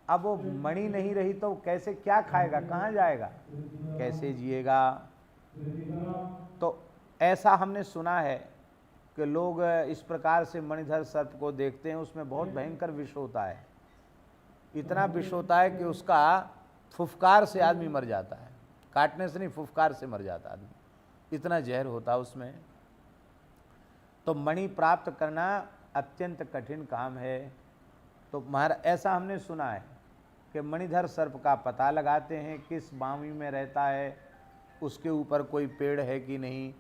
A: अब वो मणि नहीं रही तो कैसे, क्या खाएगा, कहाँ जाएगा, कैसे जिएगा। तो ऐसा हमने सुना है कि लोग इस प्रकार से मणिधर सर्प को देखते हैं, उसमें बहुत भयंकर विष होता है, इतना विष होता है कि उसका फुफकार से आदमी मर जाता है, काटने से नहीं फुफकार से मर जाता आदमी, इतना जहर होता उसमें। तो मणि प्राप्त करना अत्यंत कठिन काम है। तो महाराज ऐसा हमने सुना है कि मणिधर सर्प का पता लगाते हैं, किस बावी में रहता है, उसके ऊपर कोई पेड़ है कि नहीं,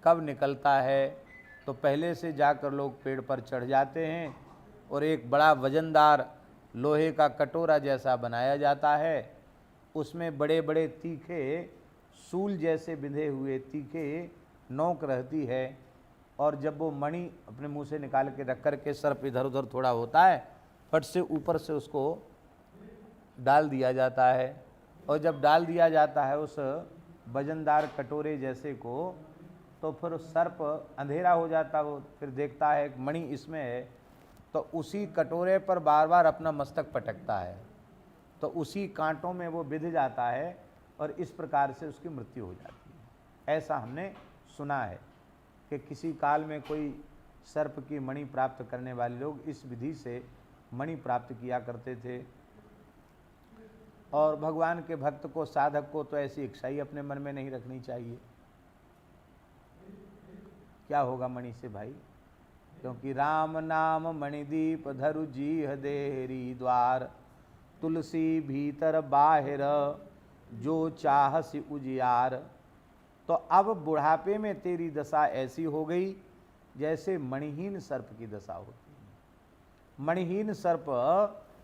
A: कब निकलता है। तो पहले से जाकर लोग पेड़ पर चढ़ जाते हैं, और एक बड़ा वजनदार लोहे का कटोरा जैसा बनाया जाता है, उसमें बड़े बड़े तीखे सूल जैसे बिंधे हुए तीखे नोक रहती है, और जब वो मणि अपने मुंह से निकाल के रख कर के सर्प इधर उधर थोड़ा होता है, फट से ऊपर से उसको डाल दिया जाता है। और जब डाल दिया जाता है उस वजनदार कटोरे जैसे को, तो फिर सर्प अंधेरा हो जाता, वो फिर देखता है एक मणि इसमें है, तो उसी कटोरे पर बार बार अपना मस्तक पटकता है, तो उसी कांटों में वो बिध जाता है और इस प्रकार से उसकी मृत्यु हो जाती है। ऐसा हमने सुना है कि किसी काल में कोई सर्प की मणि प्राप्त करने वाले लोग इस विधि से मणि प्राप्त किया करते थे। और भगवान के भक्त को, साधक को तो ऐसी इच्छा ही अपने मन में नहीं रखनी चाहिए। क्या होगा मणि से भाई? क्योंकि राम नाम मणिदीप धरु जीह देहरी द्वार, तुलसी भीतर बाहिर जो चाहसी उजियार। तो अब बुढ़ापे में तेरी दशा ऐसी हो गई जैसे मणिहीन सर्प की दशा होती है। मणिहीन सर्प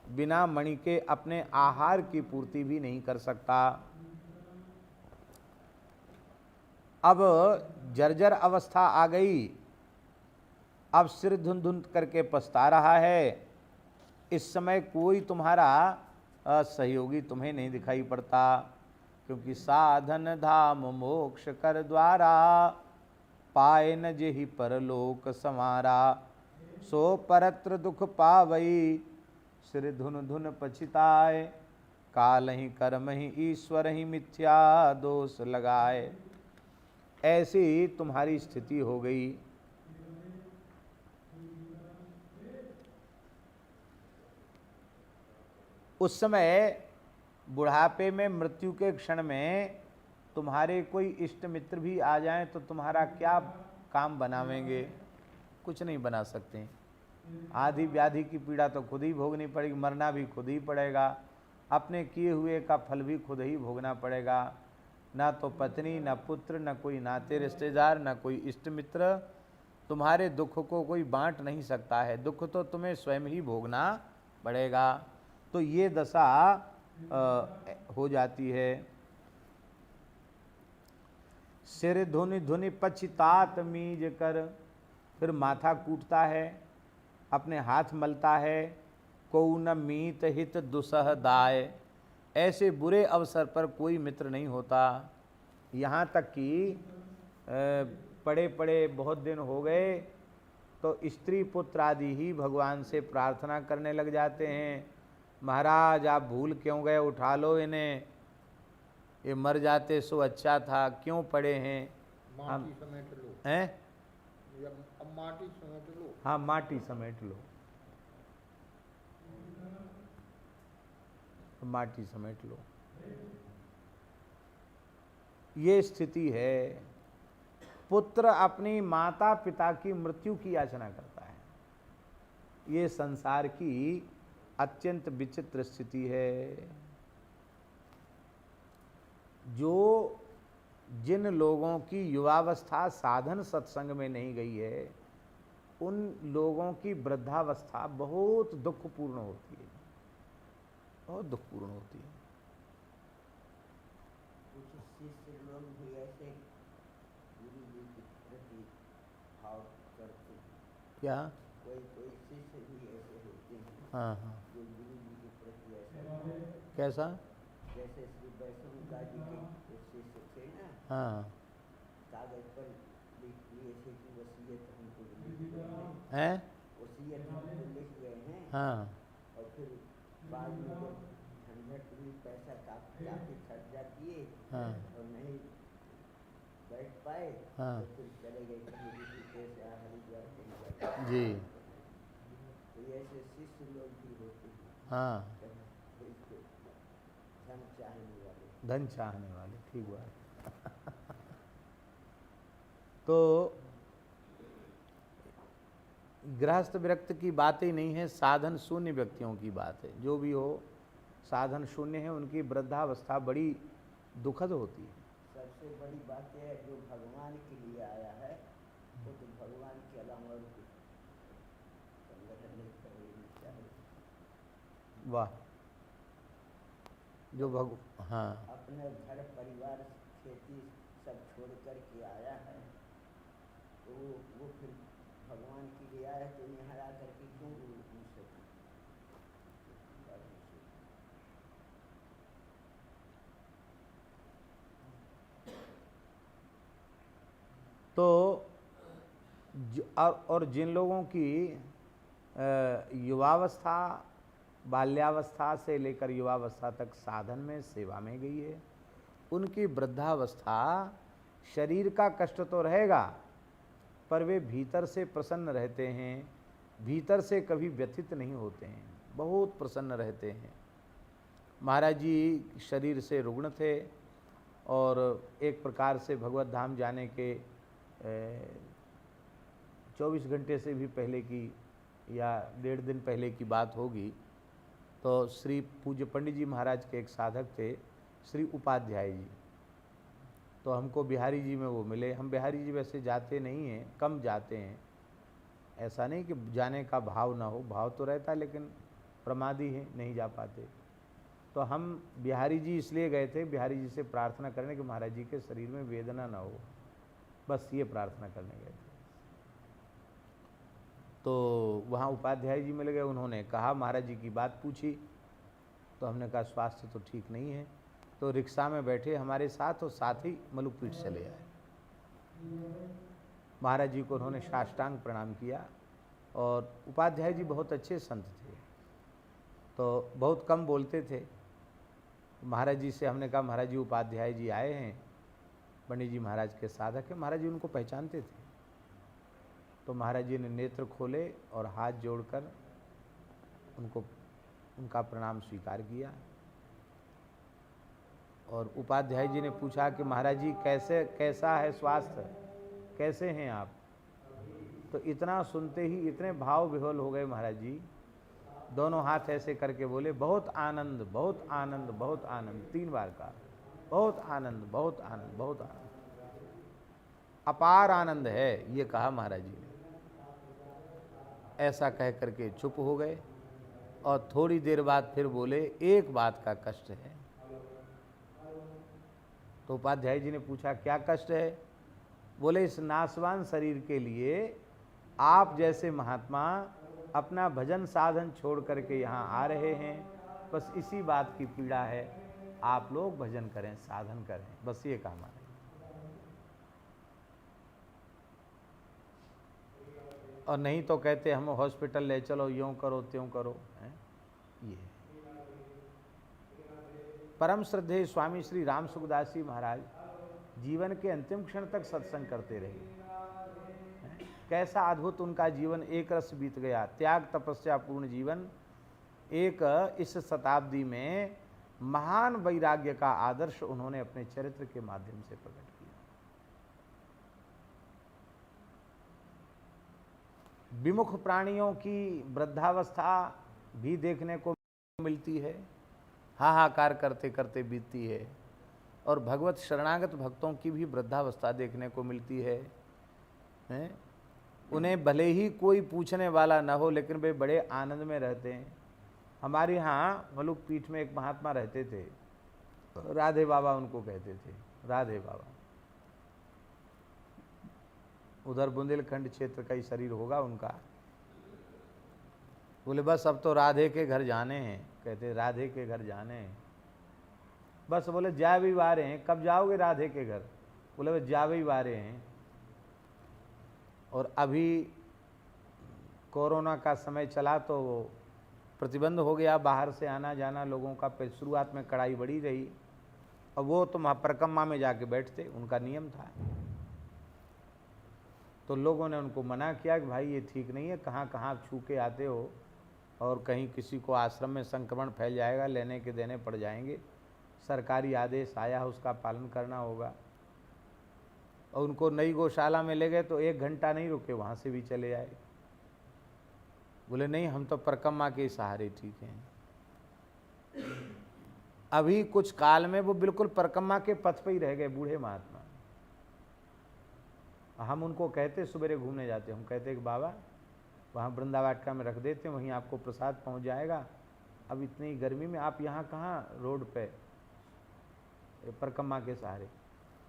A: बिना मणि के अपने आहार की पूर्ति भी नहीं कर सकता। अब जर्जर अवस्था आ गई, अब सिर धुन धुन करके पछता रहा है। इस समय कोई तुम्हारा सहयोगी तुम्हें नहीं दिखाई पड़ता, क्योंकि साधन धाम मोक्ष कर द्वारा, पाए न जेहि परलोक समारा। सो परत्र दुख पावई, सिर धुन धुन पछिताए, काल ही कर्म ही ईश्वर ही मिथ्या दोष लगाए। ऐसी तुम्हारी स्थिति हो गई। उस समय बुढ़ापे में, मृत्यु के क्षण में तुम्हारे कोई इष्ट मित्र भी आ जाएं तो तुम्हारा क्या काम बनावेंगे? कुछ नहीं बना सकते। आदि व्याधि की पीड़ा तो खुद ही भोगनी पड़ेगी, मरना भी खुद ही पड़ेगा, अपने किए हुए का फल भी खुद ही भोगना पड़ेगा। ना तो पत्नी, ना पुत्र, ना कोई नाते रिश्तेदार, ना कोई इष्ट मित्र तुम्हारे दुख को कोई बांट नहीं सकता है। दुख तो तुम्हें स्वयं ही भोगना पड़ेगा। तो ये दशा हो जाती है। सिर धुनि धुनि पछितात मीज कर, फिर माथा कूटता है, अपने हाथ मलता है। को न मीत हित दुसह दाय, ऐसे बुरे अवसर पर कोई मित्र नहीं होता। यहाँ तक कि पड़े पड़े बहुत दिन हो गए तो स्त्री पुत्र आदि ही भगवान से प्रार्थना करने लग जाते हैं, महाराज आप भूल क्यों गए, उठा लो इन्हें, ये मर जाते सो अच्छा था, क्यों पड़े हैं?
C: माटी समेट लो।
A: हैं?
C: अब माटी समेट लो।
A: हाँ, माटी समेट लो, माटी समेट लो। ये स्थिति है। पुत्र अपनी माता पिता की मृत्यु की याचना करता है। ये संसार की अत्यंत विचित्र स्थिति है। जो जिन लोगों की युवावस्था साधन सत्संग में नहीं गई है, उन लोगों की वृद्धावस्था बहुत दुखपूर्ण होती है, बहुत दुखपूर्ण होती है।
B: कुछ शिष्य लोग भी ऐसे गुरु जी के प्रति भाव करते हैं।
A: क्या?
B: कोई कोई शिष्य भी ऐसे होते हैं।
A: हाँ हाँ।
B: जो गुरु जी के प्रति ऐसा,
A: कैसा?
B: जैसे श्री वैष्णव जी के कुछ शिष्य थे ना,
A: हाँ।
B: कागज पर लिख लिए थे कि वसीयत हमको लिख गए हैं,
A: हैं?
B: वसीयत हमको लिख गए हैं।
A: हाँ
B: और फिर बाद में जब झंझट हुई, पैसा काफी खर्च जाती है
A: हाँ
B: और नहीं बैठ पाए,
A: हाँ।
B: तो फिर चले गए कहीं ऋषिकेश या हरिद्वार कहीं जाके।
A: जी।
B: तो ये ऐसे शिष्य लोग भी होते हैं,
A: हाँ,
B: इसको धन चाहने वाले।
A: धन चाहने वाले, ठीक बात। तो गृहस्थ व्यक्ति की बात ही नहीं है, साधन शून्य व्यक्तियों की बात है। जो भी हो, साधन शून्य है, उनकी वृद्धावस्था बड़ी दुखद होती है।
B: सबसे बड़ी बात यह है, जो भगवान के लिए आया है वो तो भगवान के अलावा और कुछ संगठन नहीं करनी चाहिए।
A: वाह। जो हाँ,
B: अपने घर परिवार खेती सब छोड़ कर के आया है, तो वो फिर भगवान के लिए आया, तो यहाँ आ करके क्यों उनसे
A: तो और जिन लोगों की युवावस्था, बाल्यावस्था से लेकर युवावस्था तक साधन में, सेवा में गई है, उनकी वृद्धावस्था शरीर का कष्ट तो रहेगा, पर वे भीतर से प्रसन्न रहते हैं, भीतर से कभी व्यथित नहीं होते हैं, बहुत प्रसन्न रहते हैं। महाराज जी शरीर से रुग्ण थे और एक प्रकार से भगवत धाम जाने के 24 घंटे से भी पहले की या 1.5 दिन पहले की बात होगी, तो श्री पूज्य पंडित जी महाराज के एक साधक थे, श्री उपाध्याय जी। तो हमको बिहारी जी में वो मिले। हम बिहारी जी वैसे जाते नहीं हैं, कम जाते हैं, ऐसा नहीं कि जाने का भाव ना हो, भाव तो रहता, लेकिन प्रमादी हैं, नहीं जा पाते। तो हम बिहारी जी इसलिए गए थे, बिहारी जी से प्रार्थना करने कि महाराज जी के शरीर में वेदना ना हो, बस ये प्रार्थना करने गए थे। तो वहाँ उपाध्याय जी मिल गए, उन्होंने कहा, महाराज जी की बात पूछी, तो हमने कहा स्वास्थ्य तो ठीक नहीं है। तो रिक्शा में बैठे हमारे साथ और साथ ही मलुकपीठ चले आए। महाराज जी को उन्होंने साष्टांग प्रणाम किया। और उपाध्याय जी बहुत अच्छे संत थे, तो बहुत कम बोलते थे। महाराज जी से हमने कहा, महाराज जी उपाध्याय जी आए हैं, पंडित जी महाराज के साधक हैं। महाराज जी उनको पहचानते थे। तो महाराज जी ने नेत्र खोले और हाथ जोड़कर उनका प्रणाम स्वीकार किया। और उपाध्याय जी ने पूछा कि महाराज जी कैसा है स्वास्थ्य, कैसे हैं आप? तो इतना सुनते ही इतने भाव विह्वल हो गए महाराज जी, दोनों हाथ ऐसे करके बोले, बहुत आनंद, बहुत आनंद, बहुत आनंद, 3 बार कहा, बहुत आनंद, बहुत आनंद, बहुत आनंद, अपार आनंद है, ये कहा महाराज जी ने। ऐसा कह करके चुप हो गए और थोड़ी देर बाद फिर बोले, एक बात का कष्ट है। तो उपाध्याय जी ने पूछा, क्या कष्ट है? बोले, इस नाशवान शरीर के लिए आप जैसे महात्मा अपना भजन साधन छोड़ करके यहाँ आ रहे हैं, बस इसी बात की पीड़ा है, आप लोग भजन करें, साधन करें, बस ये काम है। और नहीं तो कहते हम हॉस्पिटल ले चलो, यूँ करो त्यों करो, हैं? ये परम श्रद्धेय स्वामी श्री राम सुखदास जी महाराज जीवन के अंतिम क्षण तक सत्संग करते रहे। कैसा अद्भुत उनका जीवन एक रस बीत गया, त्याग तपस्या पूर्ण जीवन। एक इस शताब्दी में महान वैराग्य का आदर्श उन्होंने अपने चरित्र के माध्यम से प्रकट किया। विमुख प्राणियों की वृद्धावस्था भी देखने को मिलती है, हाहाकार करते करते बीतती है, और भगवत शरणागत भक्तों की भी वृद्धावस्था देखने को मिलती है। उन्हें भले ही कोई पूछने वाला न हो, लेकिन वे बड़े आनंद में रहते हैं। हमारे यहाँ मलुकपीठ में एक महात्मा रहते थे, राधे बाबा उनको कहते थे, राधे बाबा। उधर बुंदेलखंड क्षेत्र का ही शरीर होगा उनका। बोले, बस अब तो राधे के घर जाने हैं। कहते, राधे के घर जाने हैं? बस। बोले, जा भी वारे हैं। कब जाओगे राधे के घर? बोले, बस जा भी वारे हैं। और अभी कोरोना का समय चला तो प्रतिबंध हो गया बाहर से आना जाना लोगों का। शुरुआत में कड़ाई बढ़ी रही, और वो तो महापरिक्रमा में जाके बैठते, उनका नियम था। तो लोगों ने उनको मना किया कि भाई ये ठीक नहीं है, कहाँ कहाँ छू के आते हो, और कहीं किसी को आश्रम में संक्रमण फैल जाएगा, लेने के देने पड़ जाएंगे। सरकारी आदेश आया, उसका पालन करना होगा। और उनको नई गौशाला में ले गए तो 1 घंटा नहीं रुके, वहाँ से भी चले आए। बोले, नहीं हम तो परिक्रमा के सहारे ठीक हैं। अभी कुछ काल में वो बिल्कुल परिक्रमा के पथ पे ही रह गए, बूढ़े महात्मा। हम उनको कहते, सवेरे घूमने जाते, हम कहते कि बाबा वहाँ वृंदावाटिका में रख देते हैं, वहीं आपको प्रसाद पहुँच जाएगा। अब इतनी गर्मी में आप यहाँ कहाँ रोड पे परिक्रमा के सहारे?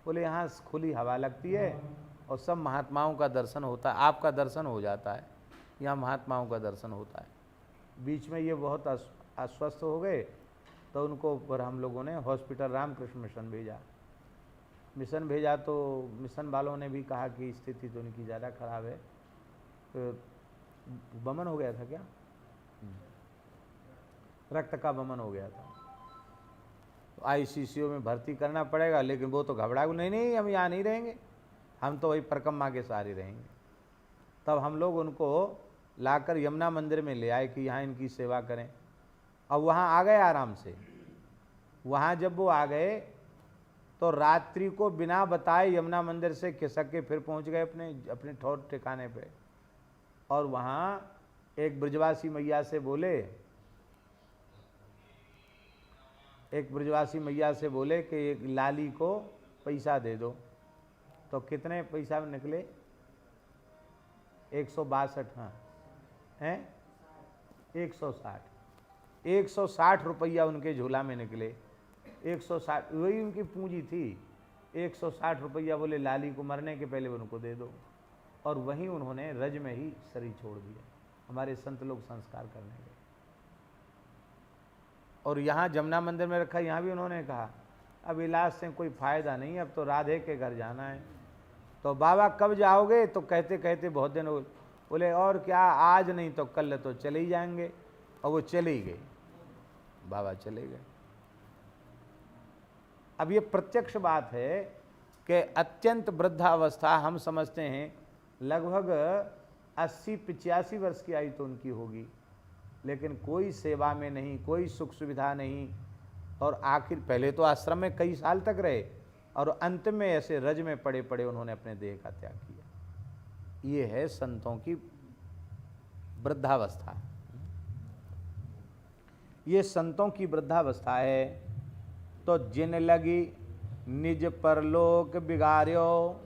A: बोले, यहाँ खुली हवा लगती है और सब महात्माओं का दर्शन होता है, आपका दर्शन हो जाता है, यहाँ महात्माओं का दर्शन होता है। बीच में ये बहुत अस्वस्थ हो गए, तो उनको पर हम लोगों ने हॉस्पिटल रामकृष्ण मिशन भेजा। मिशन भेजा तो मिशन वालों ने भी कहा कि स्थिति तो उनकी ज़्यादा खराब है। तो बमन हो गया था क्या? रक्त का बमन हो गया था, तो आईसीसीयू में भर्ती करना पड़ेगा। लेकिन वो तो घबरा गए, नहीं नहीं हम यहाँ नहीं रहेंगे, हम तो वही परकम्मा के सहारे रहेंगे। तब हम लोग उनको लाकर यमुना मंदिर में ले आए कि यहाँ इनकी सेवा करें। अब वहाँ आ गए आराम से। वहाँ जब वो आ गए तो रात्रि को बिना बताए यमुना मंदिर से खिसक के फिर पहुँच गए अपने अपने ठौर ठिकाने पे। और वहाँ एक ब्रजवासी मैया से बोले, कि एक लाली को पैसा दे दो। तो कितने पैसा में निकले? 162, हाँ हैं 160 रुपया उनके झोला में निकले। 160 वही उनकी पूंजी थी। 160 रुपया बोले लाली को मरने के पहले उनको दे दो। और वहीं उन्होंने रज में ही शरीर छोड़ दिया। हमारे संत लोग संस्कार करने गए और यहाँ जमुना मंदिर में रखा। यहाँ भी उन्होंने कहा अब इलाज से कोई फ़ायदा नहीं, अब तो राधे के घर जाना है। तो बाबा कब जाओगे? तो कहते कहते बहुत दिन हो, बोले और क्या, आज नहीं तो कल तो चले ही जाएंगे। और वो चले ही गए, बाबा चले गए। अब ये प्रत्यक्ष बात है कि अत्यंत वृद्धावस्था, हम समझते हैं लगभग 80-85 वर्ष की आयु तो उनकी होगी, लेकिन कोई सेवा में नहीं, कोई सुख सुविधा नहीं। और आखिर पहले तो आश्रम में कई साल तक रहे और अंत में ऐसे रज में पड़े पड़े उन्होंने अपने देह का त्याग किया। ये है संतों की वृद्धावस्था, ये संतों की वृद्धावस्था है। तो जिन लगी निज परलोक बिगाड़्यो,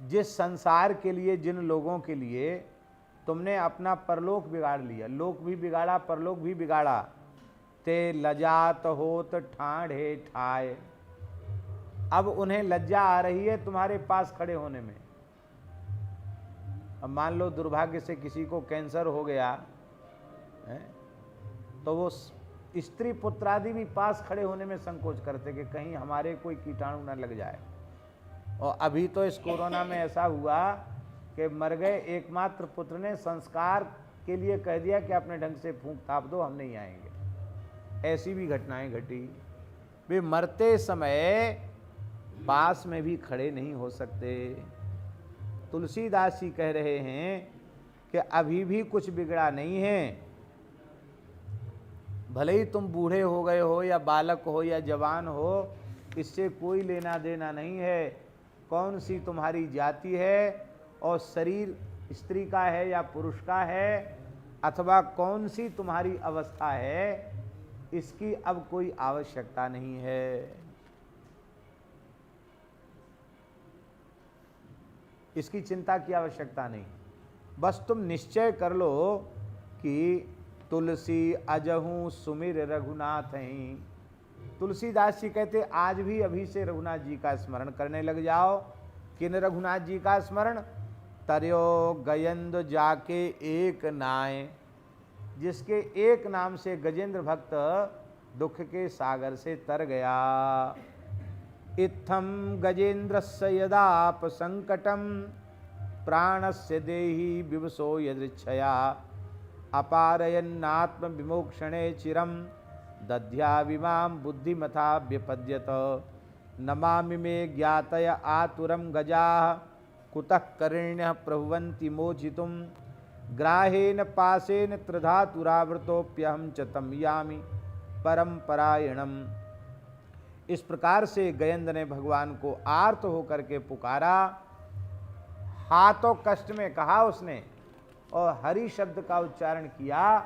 A: जिस संसार के लिए, जिन लोगों के लिए तुमने अपना परलोक बिगाड़ लिया, लोक भी बिगाड़ा परलोक भी बिगाड़ा, ते लजात होत ठाढ़े ठाए। अब उन्हें लज्जा आ रही है तुम्हारे पास खड़े होने में। अब मान लो दुर्भाग्य से किसी को कैंसर हो गया है, तो वो स्त्री पुत्र आदि भी पास खड़े होने में संकोच करते कि कहीं हमारे कोई कीटाणु न लग जाए। और अभी तो इस कोरोना में ऐसा हुआ कि मर गए एकमात्र पुत्र ने संस्कार के लिए कह दिया कि अपने ढंग से फूंक ताप दो, हम नहीं आएंगे। ऐसी भी घटनाएं घटी। वे मरते समय पास में भी खड़े नहीं हो सकते। तुलसीदास जी कह रहे हैं कि अभी भी कुछ बिगड़ा नहीं है, भले ही तुम बूढ़े हो गए हो या बालक हो या जवान हो, इससे कोई लेना देना नहीं है। कौन सी तुम्हारी जाति है और शरीर स्त्री का है या पुरुष का है, अथवा कौन सी तुम्हारी अवस्था है, इसकी अब कोई आवश्यकता नहीं है। इसकी चिंता की आवश्यकता नहीं। बस तुम निश्चय कर लो कि तुलसी अजहू सुमिर रघुनाथ हैं। तुलसीदास जी कहते आज भी अभी से रघुनाथ जी का स्मरण करने लग जाओ। किन रघुनाथ जी का स्मरण? तरयो गयंद जाके एक नाय, जिसके एक नाम से गजेंद्र भक्त दुख के सागर से तर गया। इत्थम गजेंद्रस्य यदाप संकटम प्राणस्य देहि विवशो यदृच्छया अपारयन्नात्म विमोक्षणे चिरम दध्या विमाम बुद्धिमथा व्यपद्यत। नमामि मे ज्ञातय आतुरम गजा कुतः करिण्यः प्रभुवन्ति मोचितुम ग्राहेन पासेन त्रिधातुरावृतोप्यहं च तम यामि परमपरायणम। इस प्रकार से गयंद ने भगवान को आर्त होकर के पुकारा। हा तो कष्ट में कहा उसने, और हरि शब्द का उच्चारण किया।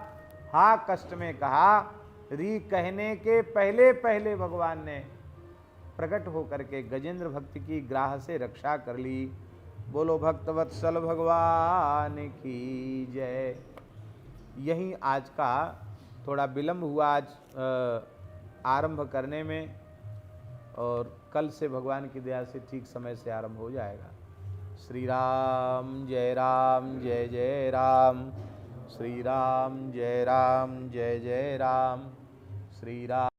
A: हा कष्ट में कहा, री कहने के पहले पहले भगवान ने प्रकट होकर के गजेंद्र भक्त की ग्राह से रक्षा कर ली। बोलो भक्तवत्सल भगवान की जय। यही आज का थोड़ा विलंब हुआ आज आरंभ करने में, और कल से भगवान की दया से ठीक समय से आरंभ हो जाएगा। श्री राम जय जय राम, श्री राम जय जय राम, श्री राम।